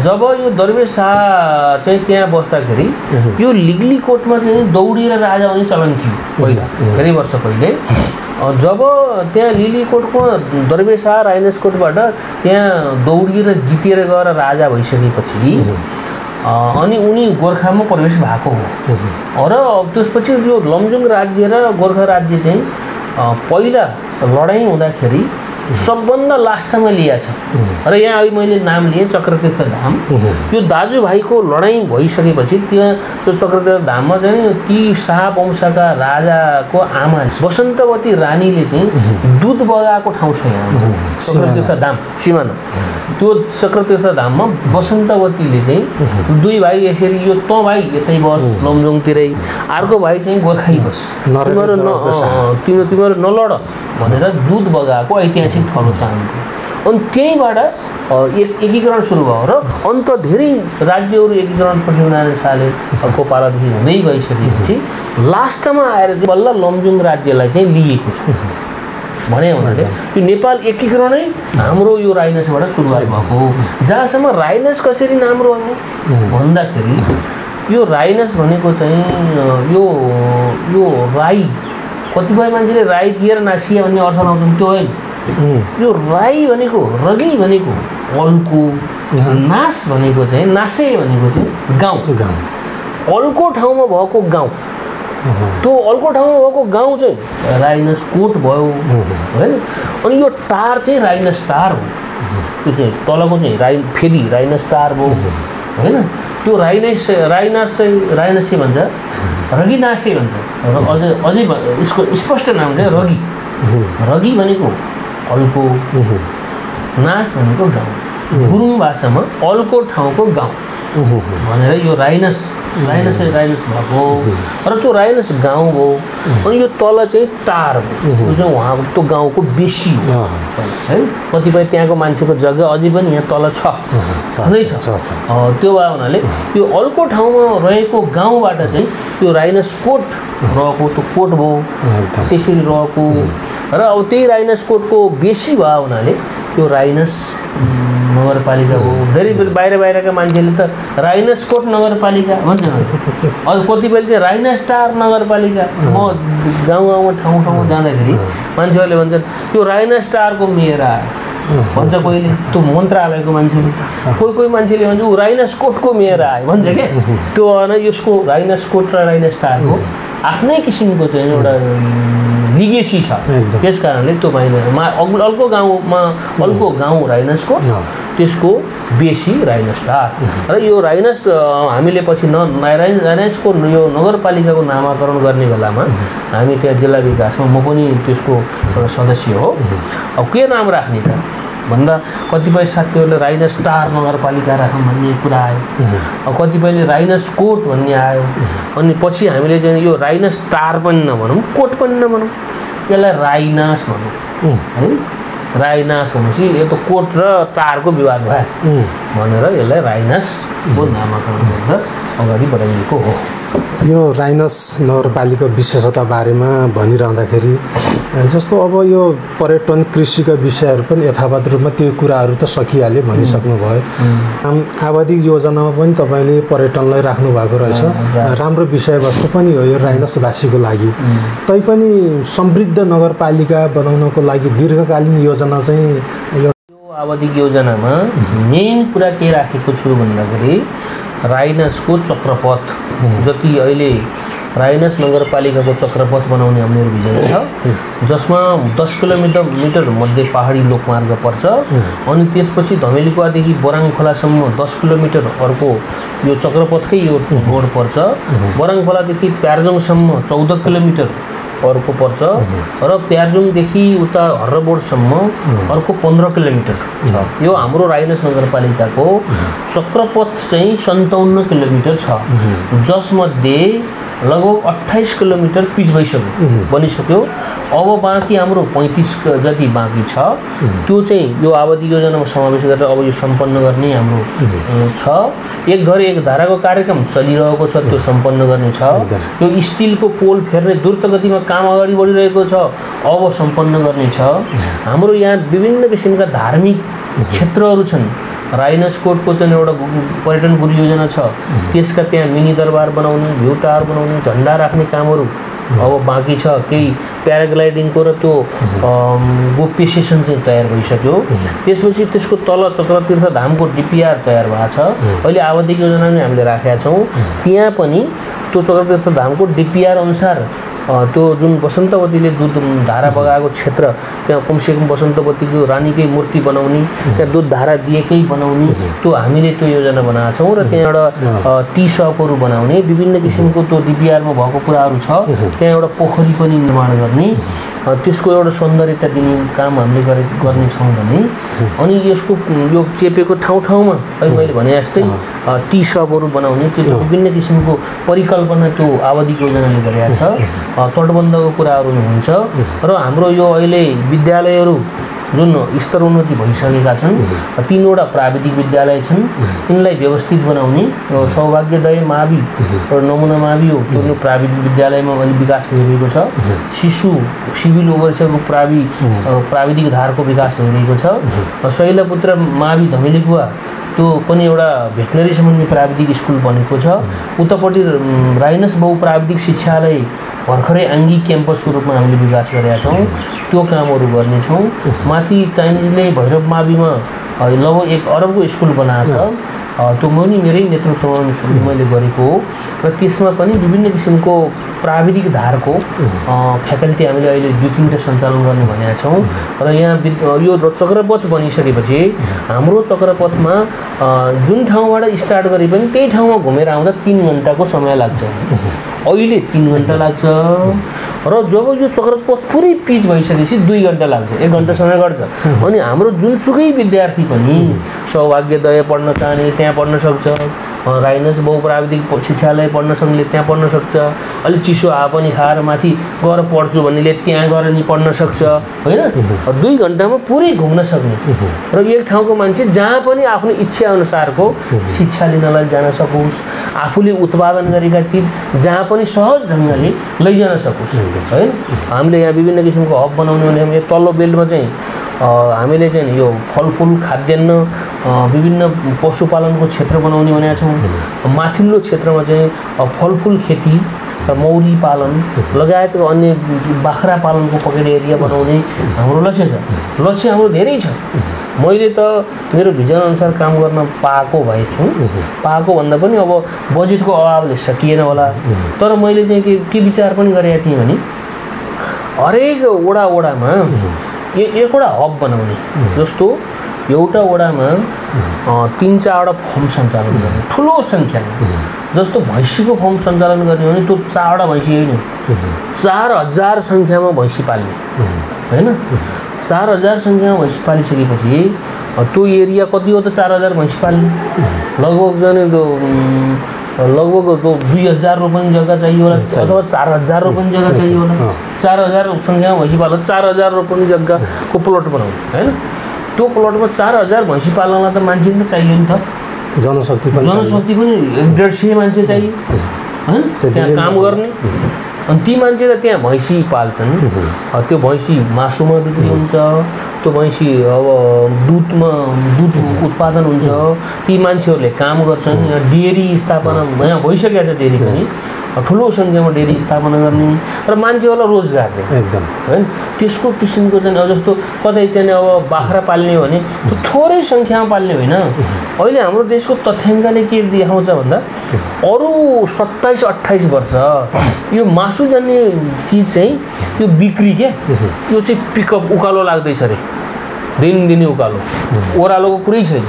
जब यो दरबे शाह चाहिँ त्यहाँ बस्दाखेरि यो लिग्लीकोटमा चाहिँ दौडिएर राजा हुने चलन थियो पहिला, धेरै वर्ष पहिले। जब त्यहाँ लिलीकोटको दरबे शाह राइनसकोटबाट त्यहाँ दौडिएर जितेर गएर राजा भइसकेपछि अनि उनी गोर्खामा प्रवेश भएको हो र त्यसपछि यो लमजुङ राज्य र गोर्खा राज्य चाहिँ पहिला लडाइँ हुँदाखेरि सबभन्दा लास्टमा लिएको छ र यहाँ अहिले मैले नाम लिएँ चक्रतीर्थ धाम। यो दाजुभाइको लडाइँ भइसकेपछि त्यहाँ त्यो चक्रतीर्थ धाममा चाहिँ ती शाह वंशका राजाको आमा बसन्तवती रानीले चाहिँ दुध बगाएको ठाउँ छ यहाँ चक्रतीर्थ धाम सिमाना। त्यो चक्रतीर्थ धाममा बसन्तवतीले चाहिँ दुई भाइ यसरी यो तँ भाइ यतै बस लमजुङतिरै, अर्को भाइ चाहिँ गोर्खै बस, तिमीहरू नलड भनेर दुध बगाएको ऐतिहासिक थलो छ हाम्रो। अनि त्यहीँबाट एकीकरण सुरु भयो र अन्त धेरै राज्यहरू एकीकरण पृथ्वीनारायण शाहको पालादेखि हुँदै गइसकेपछि लास्टमा आएर चाहिँ बल्ल लमजुङ राज्यलाई चाहिँ लिएको छ। भने हुनाले यो नेपाल एकीकरणै हाम्रो यो राइनसबाट सुरुवात भएको हो। जहाँसम्म राइनस कसरी नाम रह्यो भन्दाखेरि यो राइनस भनेको चाहिँ यो राई, कतिपय मान्छेले राई दिएर नासिया भन्ने अर्थ लाउँछन्, त्यो होइन। यो राई भनेको रगी भनेको अल्को, नास भनेको चाहिँ नासे भनेको चाहिँ गाउँ, अल्को ठाउँमा भएको गाउँ। त्यो अल्को ठाउँमा भएको गाउँ चाहिँ राइनसकोट भयो होइन। अनि यो टार चाहिँ राइनस टार हो, त्यो चाहिँ तलको चाहिँ फेरि राइनस टार भयो होइन। त्यो राइनसे भन्छ, रगिनासे भन्छ र अझै यसको स्पष्ट नाम चाहिँ रगी भनेको अल्को, नास भनेको गाउँ, गुरुङ भाषामा अल्को ठाउँको गाउँ भनेर यो राइनस भएको र त्यो राइनस गाउँ हो। अनि यो तल चाहिँ टार हो, त्यो चाहिँ उहाँको त्यो गाउँको बेसी हो है। कतिपय त्यहाँको मान्छेको जग्गा अझै पनि यहाँ तल छ, छँदै छ। त्यो भए हुनाले यो अल्को ठाउँमा रहेको गाउँबाट चाहिँ त्यो राइनसकोट रहेको त्यो कोट भयो त्यसरी रहेको र अब त्यही राइनसकोटको बेसी भयो हुनाले त्यो राइनस नगरपालिका हो। धेरै बाहिरका मान्छेले त राइनसकोट नगरपालिका भन्छन्, अझ कतिपयले चाहिँ राइनस टार नगरपालिका। म गाउँमा ठाउँ जाँदाखेरि मान्छेहरूले भन्छन् त्यो राइनस टारको मेयर आयो, भन्छ कोहीले, त्यो मन्त्रालयको मान्छेले, कोही मान्छेले भन्छ ऊ राइनस कोटको मेयर आयो भन्छ क्या। त्यो होइन, यसको राइनस कोट र राइनस स्टारको आफ्नै किसिमको चाहिँ एउटा लिगेसी छ। त्यस कारणले त्यो अर्को गाउँ राइनस कोट, त्यसको बेसी राइनस स्टार। र यो राइनस हामीले पछि राइनसको यो नगरपालिकाको नामाकरण गर्ने बेलामा हामी त्यहाँ जिल्ला विकासमा म पनि त्यसको सदस्य हो। अब के नाम राख्ने त भन्दा कतिपय साथीहरूले राइनस स्टार नगरपालिका राखौँ भन्ने कुरा आयो, अब कतिपयले राइनस कोट भन्ने आयो। अनि पछि हामीले चाहिँ यो राइनस स्टार पनि नभनौँ, कोट पनि नभनौँ, यसलाई राइनास भनौँ है। राइनास भनेपछि यो त कोट र तारको विवाद भयो भनेर यसलाई राइनासको नामाकरण गरेर अगाडि बढाइएको हो। यो राइनस नगरपालिका विशेषता बारेमा भनिरहँदाखेरि जस्तो अब यो पर्यटन कृषिका विषयहरू पनि यथावत रूपमा त्यो कुराहरू त सकिहाल्यो भनिसक्नु भयो। आबादी योजनामा पनि तपाईँले पर्यटनलाई राख्नु भएको रहेछ, राम्रो विषयवस्तु पनि हो यो राइनसवासीको लागि। तैपनि समृद्ध नगरपालिका बनाउनको लागि दीर्घकालीन योजना चाहिँ यो आबादी योजनामा मेन कुरा के राखेको छु भन्दाखेरि राइनसको चक्रपथ, जति अहिले राइनस नगरपालिकाको चक्रपथ बनाउने हाम्रो भिजन छ, जसमा 10 किलोमिटर मध्ये पहाडी लोकमार्ग पर्छ। अनि त्यसपछि धमेलीकुवादेखि बोराङ खोलासम्म 10 किलोमिटर अर्को यो चक्रपथकै यो रोड पर्छ। बोराङ खोलादेखि प्यार्जुङसम्म 14 किलोमिटर अर्को पर्छ र प्यार्जुङदेखि उता हर्रबोर्डसम्म अर्को 15 किलोमिटर छ। यो हाम्रो राइनस नगरपालिकाको चक्रपथ चाहिँ 57 किलोमिटर छ, जसमध्ये लगभग 28 किलोमिटर पिच बनिसक्यो। अब बाँकी हाम्रो 35 जति बाँकी छ, त्यो चाहिँ यो आबादी योजनामा समावेश गरेर अब यो सम्पन्न गर्ने हाम्रो छ। एक घर एक धाराको कार्यक्रम चलिरहेको छ, त्यो सम्पन्न गर्ने छ। यो स्टिलको पोल फेर्ने द्रुत गतिमा काम अगाडि बढिरहेको छ, अब सम्पन्न गर्ने छ। हाम्रो यहाँ विभिन्न किसिमका धार्मिक क्षेत्रहरू छन्। राइनस कोटको चाहिँ एउटा पर्यटन गुरु योजना छ, त्यसका त्यहाँ मिनी दरबार बनाउने, भ्यू टावर बनाउने, झन्डा राख्ने कामहरू अब बाँकी छ। केही प्याराग्लाइडिङको र त्यो गोप्य सेसन चाहिँ तयार भइसक्यो। त्यसपछि त्यसको तल चक्रतीर्थ धामको डिपिआर तयार भएको छ। अहिले आवादिक योजना नै हामीले राखेका छौँ, त्यहाँ पनि त्यो चक्रतीर्थ धामको डिपिआर अनुसार त्यो जुन बसन्तवतीले दुध धारा बगाएको क्षेत्र, त्यहाँ कमसेकम बसन्तवतीको रानीकै मूर्ति बनाउने, त्यहाँ दुध धारा दिएकै बनाउने, त्यो हामीले त्यो योजना बनाएका छौँ। र त्यहाँ एउटा टी सपहरू बनाउने, विभिन्न किसिमको त्यो डिपिआरमा भएको कुराहरू छ। त्यहाँ एउटा पोखरी पनि निर्माण गर्ने, त्यसको एउटा सौन्दर्यता दिने काम हामीले गर्ने छौँ भने। अनि यसको यो चेपेको ठाउँमा अहिले मैले भने जस्तै टी सपहरू बनाउने, त्यो विभिन्न किसिमको परिकल्पना त्यो आवादी योजनाले गरेका छ। तटबन्धको कुराहरू हुन्छ र हाम्रो यो अहिले विद्यालयहरू जुन स्तरोन्नति भइसकेका छन्, 3वटा प्राविधिक विद्यालय छन्, यिनलाई व्यवस्थित बनाउने। सौभाग्यदय मावि र नमुना मावि हो, त्यो प्राविधिक विद्यालयमा अहिले विकास भइरहेको छ। शिशु सिभिल ओभरसेको प्राविधिक धारको विकास भइरहेको छ। शैलपुत्र मावि धमेलीकुवा त्यो पनि एउटा भेटनरी सम्बन्धी प्राविधिक स्कुल बनेको छ। उतापट्टि राइनस बहुप्राविधिक शिक्षालय भर्खरै आङ्गी क्याम्पसको रूपमा हामीले विकास गरेका छौँ, त्यो कामहरू गर्नेछौँ। माथि चाइनिजले भैरव माविमा लगभग 1 अरबको स्कुल बनाएको छ, त्यो पनि मेरै नेतृत्वमा मैले गरेको हो। र त्यसमा पनि विभिन्न किसिमको प्राविधिक धारको फ्याकल्टी हामीले अहिले 2-3टा सञ्चालन गर्ने भनेका छौँ। र यहाँ यो चक्रपथ बनिसकेपछि हाम्रो चक्रपथमा जुन ठाउँबाट स्टार्ट गरे पनि त्यही ठाउँमा घुमेर आउँदा 3 घन्टाको समय लाग्छ। अहिले 3 घन्टा लाग्छ र जब यो चक्रपथ पुरै पिच भइसकेपछि 2 घन्टा लाग्छ, 1 घन्टा समय गर्छ। अनि हाम्रो जुनसुकै विद्यार्थी पनि सौभाग्यदय पढ्न चाहने त्यहाँ पढ्न सक्छ, राइनस बहुप्राविधिक शिक्षालय पढ्न सक्नेले त्यहाँ पढ्न सक्छ, अलिक चिसो हावापानी खाएर माथि गएर पढ्छु भन्नेले त्यहाँ गएर नि पढ्न सक्छ, होइन? 2 घन्टामा पुरै घुम्न सक्ने र एक ठाउँको मान्छे जहाँ पनि आफ्नो इच्छा अनुसारको शिक्षा लिनलाई जान सकोस्, आफूले उत्पादन गरेका चिज जहाँ पनि सहज ढङ्गले लैजान सकोस्, होइन? हामीले यहाँ विभिन्न किसिमको हब बनाउने भने तल्लो बेल्टमा चाहिँ हामीले चाहिँ यो फलफुल खाद्यान्न विभिन्न पशुपालनको क्षेत्र बनाउने भनेका छौँ। माथिल्लो क्षेत्रमा चाहिँ फलफुल खेती र मौरी पालन लगायतको अन्य बाख्रा पालनको पकेट एरिया बनाउने हाम्रो लक्ष्य छ। लक्ष्य हाम्रो धेरै छ। मैले त मेरो भिजन अनुसार काम गर्न पाएको भए छु, पाएको भन्दा पनि अब बजेटको अभावले सकिएन होला। तर मैले चाहिँ के विचार पनि गरेका थिएँ भने हरेक वडामा एकवटा हब बनाउने, जस्तो एउटा वडामा 3-4वटा फर्म सञ्चालन गर्ने ठुलो सङ्ख्यामा। जस्तो भैँसीको फर्म सञ्चालन गर्ने भने त्यो 4वटा भैँसी होइन, 4000 सङ्ख्यामा भैँसी पाल्ने होइन। 4000 सङ्ख्यामा भैँसी पालिसकेपछि त्यो एरिया कति हो त 4000 भैँसी पाल्ने? लगभग जाने लगभग 2000 रोपनी जग्गा चाहियो होला अथवा 4000 रोपनी जग्गा चाहियो होला। 4000 सङ्ख्यामा भैँसी पाल्दा 4000 रोपनी जग्गाको प्लट बनाउने होइन। त्यो प्लटमा 4000 भैँसी पाल्नलाई त मान्छे पनि चाहियो नि त, जनशक्ति पनि 150 मान्छे चाहियो होइन त्यहाँ काम गर्ने। अनि ती मान्छे त त्यहाँ भैँसी पाल्छन्, त्यो भैँसी मासुमा बिक्री हुन्छ, त्यो भैँसी अब दुध उत्पादन हुन्छ। ती मान्छेहरूले काम गर्छन्। यहाँ डेरी स्थापना यहाँ भइसकेको छ, डेरी पनि ठुलो सङ्ख्यामा डेरी स्थापना गर्ने र मान्छेहरूलाई रोजगार दिने एकदम होइन। त्यसको किसिमको चाहिँ जस्तो कतै त्यहाँ अब बाख्रा पाल्ने हो भने त्यो थोरै सङ्ख्यामा पाल्ने होइन। अहिले हाम्रो देशको तथ्याङ्कले के देखाउँछ भन्दा अरू 27-28 वर्ष यो मासु जान्ने चिज चाहिँ यो बिक्री के यो चाहिँ पिकअप उकालो लाग्दैछ अरे, दिनदिनै उकालो। ओह्रालोको कुरै छैन,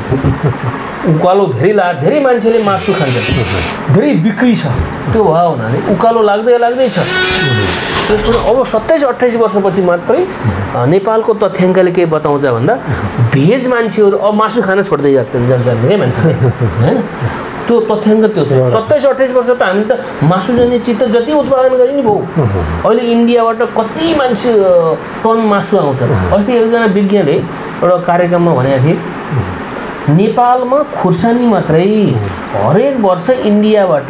उकालो धेरै मान्छेले मासु खान्छन्, धेरै बिक्री छ। त्यो भयो हुनाले उकालो लाग्दैछ। त्यसपछि अब 27-28 वर्षपछि मात्रै नेपालको तथ्याङ्कले के बताउँछ भन्दा भेज मान्छेहरू अब मासु खान छोड्दै जान्छन् क्या मान्छे होइन। त्यो तथ्याङ्क त्यो छ। 27-28 वर्ष त हामी त मासु जन्ने चिज त जति उत्पादन गरे नि भयो। अहिले इन्डियाबाट कति मान्छे टन मासु आउँछ। अस्ति एकजना विज्ञले एउटा कार्यक्रममा भनेका थिए नेपालमा खुर्सानी मात्रै हरेक वर्ष इन्डियाबाट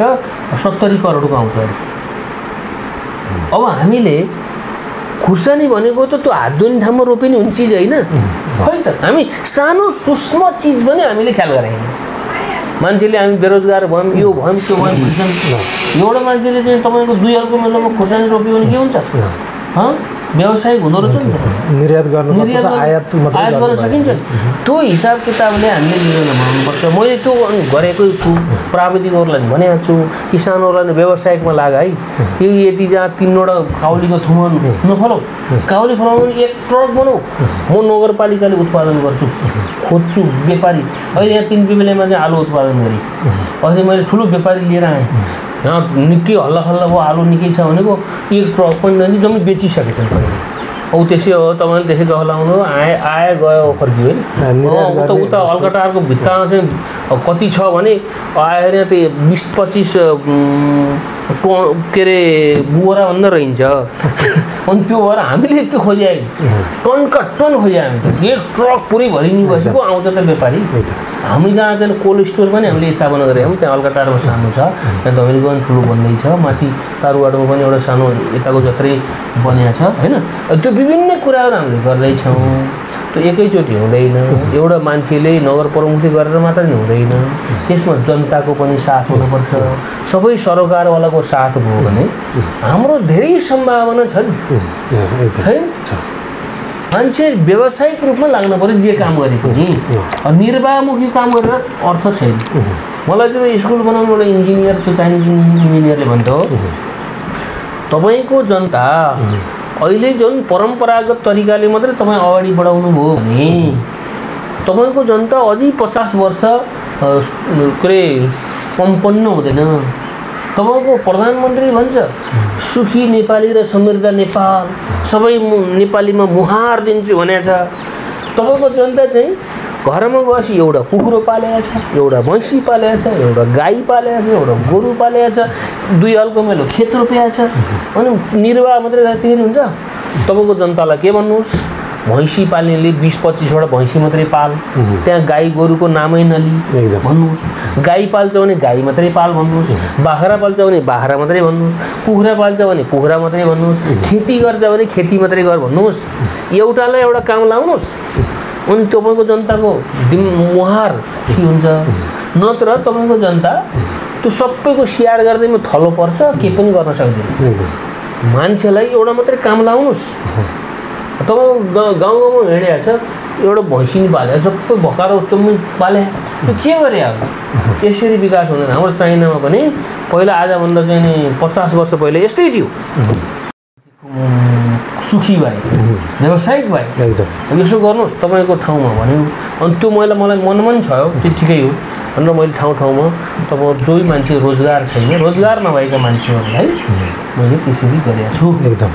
70 करोडको आउँछ अरे। अब हामीले खुर्सानी भनेको त त्यो हात धुने ठाउँमा रोपिने हुने चिज होइन खै त। हामी सानो सूक्ष्म चिज पनि हामीले ख्याल गरेनौँ। मान्छेले हामी बेरोजगार भयौँ, यो भयौँ त्यो भयौँ भन्छन्। एउटा मान्छेले चाहिँ तपाईँको 2 अर्को मेलोमा खुर्सानी रोप्यो भने के हुन्छ? व्यवसायिक हुँदो रहेछ नि त, निर्यात आयात गर्न सकिन्छ। त्यो हिसाब किताबले हामीले योजना बनाउनुपर्छ। मैले त्यो गरेकै छु, प्राविधिकहरूलाई भनेको छु, किसानहरूलाई व्यवसायिकमा लाग है। यो यति जहाँ 3वटा काउलीको थुमन नफलाऊ, काउली फलाउनु 1 ट्रक बनाऊ, म नगरपालिकाले उत्पादन गर्छु, खोज्छु व्यापारी। अहिले यहाँ 3 पिपलेमा चाहिँ आलु उत्पादन गरेँ। अहिले मैले ठुलो व्यापारी लिएर आएँ। यहाँ निकै हल्ला भयो, आलु निकै छ भनेको 1 ट्रक पनि जम्मै बेचिसकेको छ। अब त्यसै हो तपाईँले देखेको होला आउनु आए गयो फर्कियो होइन। उता अलकटारको भित्तामा चाहिँ कति छ भने आएर यहाँ त्यो 20-25 के अरे बोरा भन्दा रहन्छ। अनि त्यो भएर हामीले त्यो खोज्यायौँ, टनका टन खोज्यौँ हामी त। 1 ट्रक पुरै भरिनी बसेको आउँछ त व्यापारी। हामी जहाँ चाहिँ कोल्ड स्टोर पनि हामीले स्थापना गरेका छौँ। त्यहाँ अलकटारमा सानो छ, त्यहाँ धमिलीको पनि ठुलो बन्दैछ, माथि तारुवाडमा पनि एउटा सानो यताको जत्रै बनिएको छ होइन। त्यो विभिन्न कुराहरू हामीले गर्दैछौँ। त्यो एकैचोटि हुँदैन। एउटा मान्छेले नगर प्रमुखले गरेर मात्र नि हुँदैन, त्यसमा जनताको पनि साथ हुनुपर्छ। सबै सरकारवालाको साथ भयो भने हाम्रो धेरै सम्भावना छ नि। मान्छे व्यावसायिक रूपमा लाग्नु पर्यो जे काम गरे पनि। निर्वाहमुखी काम गरेर अर्थ छैन। मलाई चाहिँ स्कुल बनाउनु एउटा इन्जिनियर, त्यो चाइनिज इन्जिनियरले भन्थ्यो तपाईँको जनता अहिले जुन परम्परागत तरिकाले मात्रै तपाईँ अगाडि बढाउनु भयो भने तपाईँको जनता अझै 50 वर्ष के अरे सम्पन्न हुँदैन। तपाईँको प्रधानमन्त्री भन्छ सुखी नेपाली र समृद्ध नेपाल, सबै नेपालीमा मुहार दिन्छु भनेको छ। तपाईँको जनता चाहिँ घरमा गएपछि एउटा कुकुरो पालेको छ, एउटा भैँसी पालेको छ, एउटा गाई पालेको छ, एउटा गोरु पालेको छ, 2 अलको मेलो खेत रोपेको छ। अनि निर्वाह मात्रै त्यतिखेर हुन्छ। तपाईँको जनतालाई के भन्नुहोस्, भैँसी पाल्नेले 20-25वटा भैँसी मात्रै पाल, त्यहाँ गाई गोरुको नामै नलि भन्नुहोस्। गाई पाल्छ भने गाई मात्रै पाल भन्नुहोस्, बाख्रा पाल्छ भने बाख्रा मात्रै भन्नुहोस्, कुखुरा पाल्छ भने कुखुरा मात्रै भन्नुहोस्, खेती गर्छ भने खेती मात्रै गर भन्नुहोस्। एउटालाई एउटा काम लाउनुहोस्, अनि तपाईँको जनताको मुहार खुसी हुन्छ। नत्र तपाईँको जनता त्यो सबैको स्याहार गर्दै म थलो पर्छ के पनि गर्न सक्दिनँ। मान्छेलाई एउटा मात्रै काम लाउनुहोस्। तपाईँ गाउँमा हिँडेको छ एउटा भैँसी नि पाले सबै भकार उत्तम पाले त्यो के गरे अब यसरी विकास हुँदैन। हाम्रो चाइनामा पनि पहिला आजभन्दा चाहिँ नि 50 वर्ष पहिले यस्तै थियो। सुखी भाइ व्यावसायिक भाइ यसो गर्नुहोस् तपाईँको ठाउँमा भन्यो। अनि त्यो मलाई मनमा पनि छ त्यो ठिकै हो भनेर मैले ठाउँमा तपाईँ जो मान्छे रोजगार छैन रोजगार नभएका मान्छेहरूलाई मैले त्यसरी गरेको छु। एकदम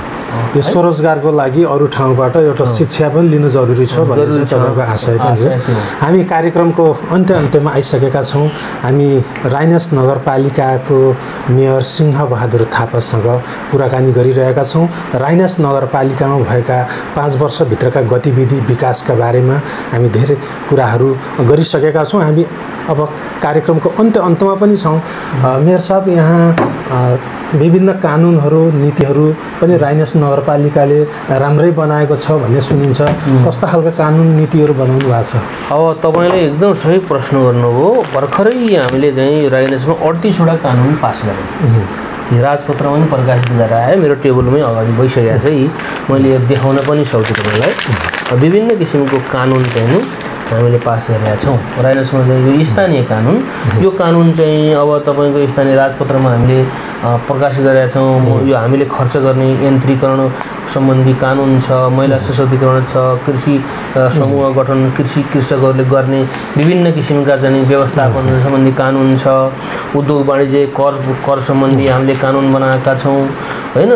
यो स्वरोजगारको लागि अरू ठाउँबाट एउटा शिक्षा पनि लिनु जरुरी छ भन्ने चाहिँ तपाईँको आशय पनि हो। हामी कार्यक्रमको अन्त्यमा आइसकेका छौँ। हामी राइनस नगरपालिकाको मेयर सिंहबहादुर थापासँग कुराकानी गरिरहेका छौँ। राइनस नगरपालिकामा भएका 5 वर्षभित्रका गतिविधि विकासका बारेमा हामी धेरै कुराहरू गरिसकेका छौँ। हामी अब कार्यक्रमको अन्त्यमा पनि छौँ। मेयर साहब, यहाँ विभिन्न कानुनहरू नीतिहरू पनि राइनस नगरपालिकाले राम्रै बनाएको छ भन्ने सुनिन्छ। कस्ता खालका कानुन नीतिहरू बनाउनु भएको छ? अब तपाईँले एकदम सही प्रश्न गर्नुभयो। भर्खरै हामीले चाहिँ राइनसमा 38वटा कानुन पास गरेँ। राजपत्रमा पनि प्रकाशित गरेर आयो, मेरो टेबलमै अगाडि भइसकेको छ। मैले देखाउन पनि सक्छु तपाईँलाई। विभिन्न किसिमको कानुन चाहिँ हामीले पास गरेका छौँ। राइनसमा चाहिँ यो स्थानीय कानुन, यो कानुन चाहिँ अब तपाईँको स्थानीय राजपत्रमा हामीले प्रकाशित गरेका छौँ। यो हामीले खर्च गर्ने यन्त्रीकरण सम्बन्धी कानुन छ, महिला सशक्तिकरण छ, कृषि समूह गठन कृषकहरूले गर्ने विभिन्न किसिमका चाहिँ व्यवस्थापन सम्बन्धी कानुन छ। उद्योग वाणिज्य कर सम्बन्धी हामीले कानुन बनाएका छौँ होइन।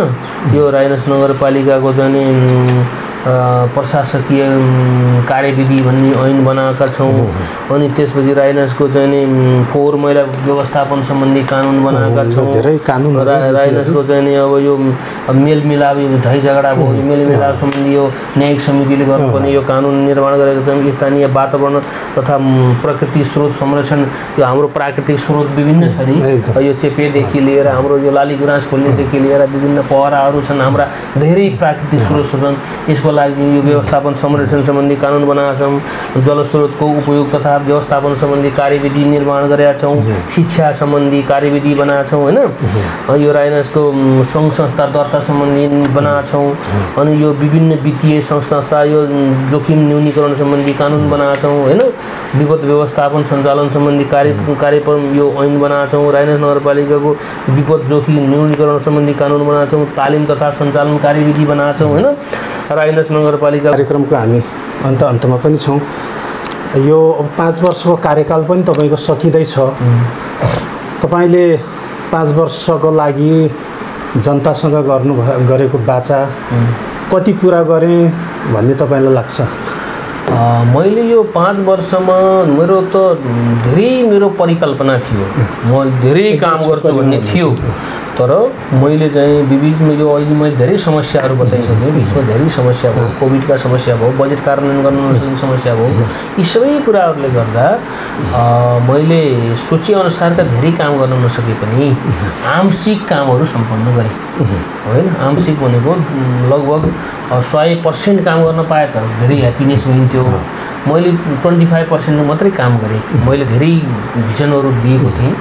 यो राइनस नगरपालिकाको चाहिँ प्रशासकीय कार्यविधि भन्ने ऐन बनाएका छौँ। अनि त्यसपछि राइनसको चाहिँ नि फोहोर मैला व्यवस्थापन सम्बन्धी कानुन बनाएका छौँ। राइनसको चाहिँ नि अब यो मेलमिलाप झै झगडा भयो, मेलमिलाप सम्बन्धी यो न्यायिक समितिले गर्नुपर्ने यो कानुन निर्माण गरेका छौँ। स्थानीय वातावरण तथा प्रकृति स्रोत संरक्षण, यो हाम्रो प्राकृतिक स्रोत विभिन्न छ नि, यो चेपेदेखि लिएर हाम्रो यो लालीगुराँस खोल्नेदेखि लिएर विभिन्न पहराहरू छन्, हाम्रा धेरै प्राकृतिक स्रोत छन्। यसको लागि यो व्यवस्थापन संरक्षण सम्बन्धी कानुन बनाएका छौँ। जलस्रोतको उपयोग तथा व्यवस्थापन सम्बन्धी कार्यविधि निर्माण गरेका छौँ। शिक्षा सम्बन्धी कार्यविधि बनाएका छौँ होइन। यो राइनसको सङ्घ संस्था दर्ता सम्बन्धी बनाएका छौँ। अनि यो विभिन्न वित्तीय संस्था यो जोखिम न्यूनीकरण सम्बन्धी कानुन बनाएका छौँ होइन। विपद व्यवस्थापन सञ्चालन सम्बन्धी कार्यक्रम यो ऐन बनाएका छौँ। राइनस नगरपालिकाको विपद जोखिम न्यूनीकरण सम्बन्धी कानुन बनाएका छौँ। तालिम तथा सञ्चालन कार्यविधि बनाएका छौँ होइन। राइनस नगरपालिका कार्यक्रमको हामी अन्त्यमा पनि छौँ। यो 5 वर्षको कार्यकाल पनि तपाईँको सकिँदैछ। तपाईँले 5 वर्षको लागि जनतासँग गरेको बाचा कति पुरा गरेँ भन्ने तपाईँलाई लाग्छ? मैले यो 5 वर्षमा मेरो त धेरै परिकल्पना थियो, म धेरै काम गर्छु भन्ने थियो। तर मैले चाहिँ विभिन्न यो अहिले मैले धेरै समस्याहरू बताइसकेँ। बिचमा धेरै समस्या भयो, कोभिडका समस्या भयो, बजेट कार्यान्वयन गर्न नसक्ने समस्या भयो। यी सबै कुराहरूले गर्दा मैले सोचेअनुसारका धेरै काम गर्न नसके पनि आंशिक कामहरू सम्पन्न गरेँ होइन। आंशिक भनेको लगभग 100% काम गर्न पाए त धेरै ह्याप्पिनेस हुन्थ्यो। मैले 25% मात्रै काम गरेँ। मैले धेरै भिजनहरू दिएको थिएँ,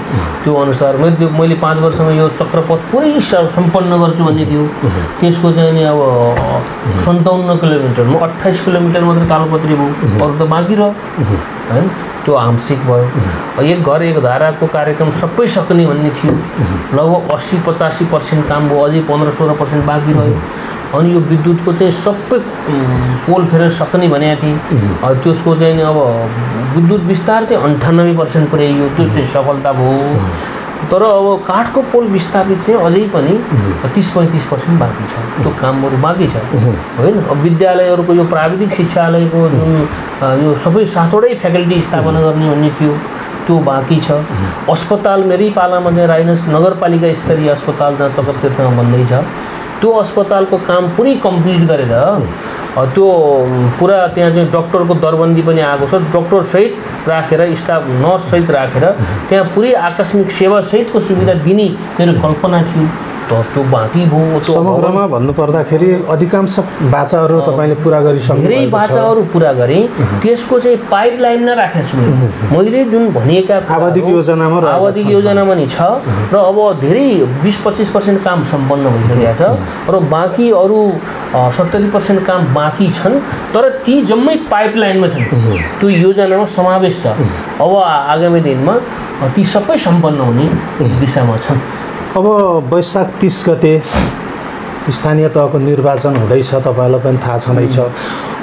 त्यो अनुसार मैले 5 वर्षमा यो चक्रपथ पुरै सम्पन्न गर्छु भन्ने थियो। त्यसको चाहिँ नि अब 57 किलोमिटर, म 28 किलोमिटर मात्रै कालोपत्री भयो, अरू त बाँकी रह्यो होइन। त्यो आंशिक भयो। एक घर एक धाराको कार्यक्रम सबै सक्ने भन्ने थियो, लगभग 80-85% काम भयो, अझै 15-16% बाँकी रह्यो। अनि यो विद्युतको चाहिँ सबै पोल फेरेर सक्ने भनेको थिएँ। त्यसको चाहिँ अब विद्युत विस्तार चाहिँ 98% पुर्याइयो, त्यो चाहिँ सफलता भयो। तर अब काठको पोल विस्थापित चाहिँ अझै पनि 30-35% बाँकी छ, त्यो कामहरू बाँकी छ होइन। अब विद्यालयहरूको यो प्राविधिक शिक्षालयको जुन यो सबै 7वटै फ्याकल्टी स्थापना गर्ने भन्ने थियो, त्यो बाँकी छ। अस्पताल मेरै पालामा चाहिँ राइनस नगरपालिका स्तरीय अस्पताल जहाँ चकरतीर्थमा बन्दैछ, त्यो अस्पतालको काम पुरै कम्प्लिट गरेर त्यो पुरा त्यहाँ चाहिँ डक्टरको दरबन्दी पनि आएको छ। डक्टरसहित राखेर स्टाफ नर्ससहित राखेर त्यहाँ पुरै आकस्मिक सेवासहितको सुविधा दिने मेरो कल्पना थियो। त्यो बाँकी भयो। समग्रमा भन्नुपर्दाखेरि अधिकांश बाचाहरू तपाईँले पुरा गरिसक्नु भएको छ। धेरै बाचाहरू पुरा गरेँ। त्यसको चाहिँ पाइपलाइनमा राखेको छु मैले, जुन भनिएका आवधिक योजनामा नि छ र अब धेरै 20-25% काम सम्पन्न भइसकेको छ र बाँकी अरू 70% काम बाँकी छन्, तर ती जम्मै पाइपलाइनमा छन्, त्यो योजनामा समावेश छ। अब आगामी दिनमा ती सबै सम्पन्न हुने दिशामा छन्। अब वैशाख 30 गते स्थानीय तहको निर्वाचन हुँदैछ, तपाईँलाई पनि थाहा छँदैछ।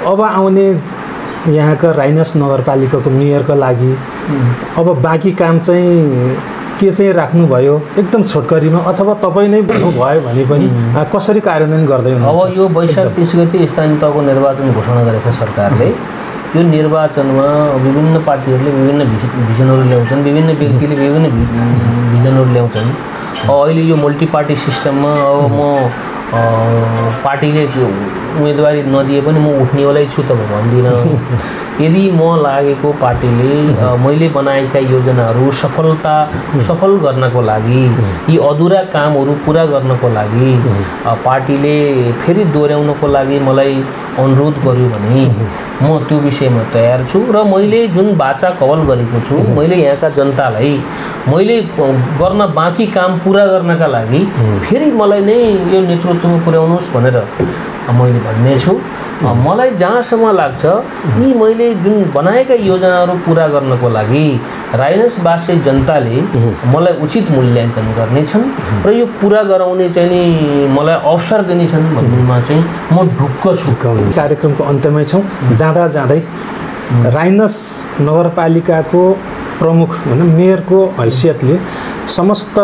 अब आउने यहाँका राइनस नगरपालिकाको मेयरको लागि अब बाँकी काम चाहिँ के चाहिँ राख्नुभयो एकदम छोटकरीमा, अथवा तपाईँ नै भन्नुभयो भने पनि कसरी कार्यान्वयन गर्दै हुनुहुन्छ? अब यो वैशाख 30 गते स्थानीय तहको निर्वाचन घोषणा गरेको छ सरकारले। यो निर्वाचनमा विभिन्न पार्टीहरूले विभिन्न भिजनहरू ल्याउँछन्, विभिन्न व्यक्तिले विभिन्न भिजनहरू ल्याउँछन्। अहिले यो मल्टी पार्टी सिस्टममा अब म पार्टीले उम्मेदवारी नदिए पनि म उठ्नेवालै छु त भन्दिनँ। यदि म लागेको पार्टीले मैले बनाएका योजनाहरू सफल गर्नको लागि, यी अधुरा कामहरू पुरा गर्नको लागि पार्टीले फेरि दोहोऱ्याउनको लागि मलाई अनुरोध गर्यो भने म त्यो विषयमा तयार छु। र मैले जुन वाचा कवल गरेको छु, मैले यहाँका जनतालाई मैले गर्न बाँकी काम पुरा गर्नका लागि फेरि मलाई नै यो नेतृत्वमा पुर्याउनुहोस् भनेर मैले भन्ने छु। मलाई जहाँसम्म लाग्छ यी मैले जुन बनाएका योजनाहरू पुरा गर्नको लागि राइनसवासी जनताले मलाई उचित मूल्याङ्कन गर्नेछन् र यो पुरा गराउने चाहिँ नि मलाई अवसर दिनेछन् भन्नेमा चाहिँ म ढुक्क छु। कार्यक्रमको अन्त्यमै छौँ। जाँदा जाँदै राइनस नगरपालिकाको प्रमुख होइन मेयरको हैसियतले समस्त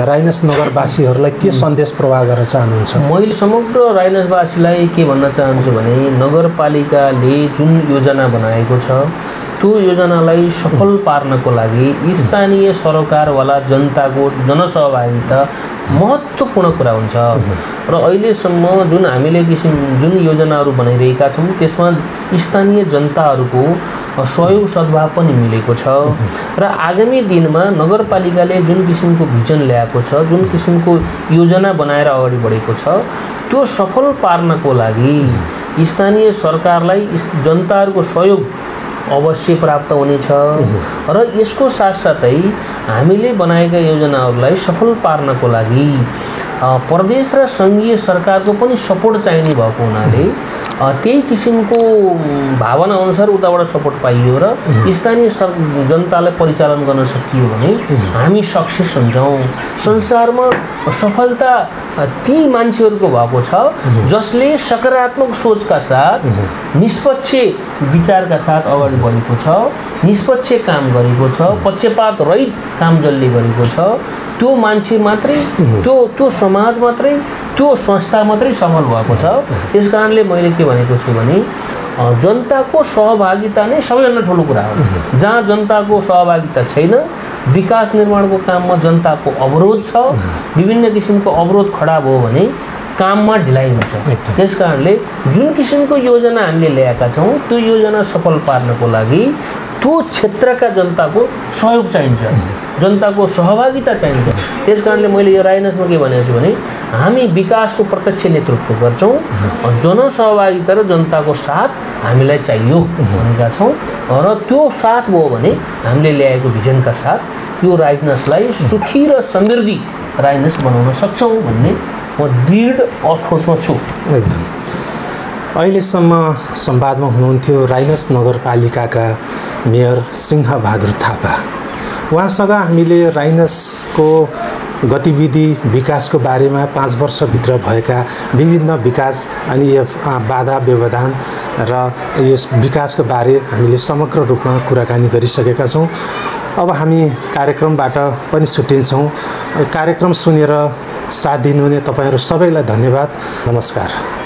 राइनस नगरवासीहरूलाई के सन्देश प्रवाह गर्न चाहनुहुन्छ? मैले समग्र राइनसवासीलाई के भन्न चाहन्छु भने नगरपालिकाले जुन योजना बनाएको छ त्यो योजनालाई सफल पार्नको लागि स्थानीय सरकारवाला जनताको जनसहभागिता महत्त्वपूर्ण कुरा हुन्छ। र अहिलेसम्म जुन हामीले जुन योजनाहरू बनाइरहेका छौँ त्यसमा स्थानीय जनताहरूको सहयोग सद्भाव पनि मिलेको छ। र आगामी दिनमा नगरपालिकाले जुन किसिमको भिजन ल्याएको छ, जुन किसिमको योजना बनाएर अगाडि बढेको छ, त्यो सफल पार्नको लागि स्थानीय सरकारलाई जनताहरूको सहयोग अवश्य प्राप्त हुनेछ। र यसको साथसाथै हामीले बनाएका योजनाहरूलाई सफल पार्नको लागि प्रदेश र सङ्घीय सरकारको पनि सपोर्ट चाहिने भएको हुनाले त्यही किसिमको भावना अनुसार उताबाट सपोर्ट पाइयो र स्थानीय जनतालाई परिचालन गर्न सकियो भने हामी सक्सेस हुन्छौँ। संसारमा सफलता ती मान्छेहरूको भएको छ जसले सकारात्मक सोचका साथ, निष्पक्ष विचारका साथ अगाडि बढेको छ, निष्पक्ष काम गरेको छ, पक्षपात रहित काम जसले गरेको छ, त्यो मान्छे मात्रै, त्यो समाज मात्रै, त्यो संस्था मात्रै सफल भएको छ। त्यस कारणले मैले के भनेको छु भने जनताको सहभागिता नै सबैभन्दा ठुलो कुरा हो। जहाँ जनताको सहभागिता छैन, विकास निर्माणको काममा जनताको अवरोध छ, विभिन्न किसिमको अवरोध खडा भयो भने काममा ढिलाइ हुन्छ। त्यस कारणले जुन किसिमको योजना हामीले ल्याएका छौँ त्यो योजना सफल पार्नको लागि त्यो क्षेत्रका जनताको सहयोग चाहिन्छ, जनताको सहभागिता चाहिन्छ। त्यस कारणले मैले यो राइनसमा के भनेको छु भने हामी विकासको प्रत्यक्ष नेतृत्व गर्छौँ, जनसहभागिता र जनताको साथ हामीलाई चाहियो भनेका छौँ। र त्यो साथ भयो भने हामीले ल्याएको भिजनका साथ यो राइनसलाई सुखी र समृद्धि राइनस बनाउन सक्छौँ भन्ने म दृढ अठोटमा छु। एकदम। अहिलेसम्म संवादमा हुनुहुन्थ्यो राइनस नगरपालिकाका मेयर सिंहबहादुर थापा। उहाँसँग हामीले राइनसको गतिविधि विकासको बारेमा 5 वर्षभित्र भएका विभिन्न विकास अनि बाधा व्यवधान र यस विकासको बारे हामीले समग्र रूपमा कुराकानी गरिसकेका छौँ। अब हामी कार्यक्रमबाट पनि छुट्टिन्छौँ। कार्यक्रम सुनेर साथ दिनुहुने तपाईँहरू सबैलाई धन्यवाद। नमस्कार।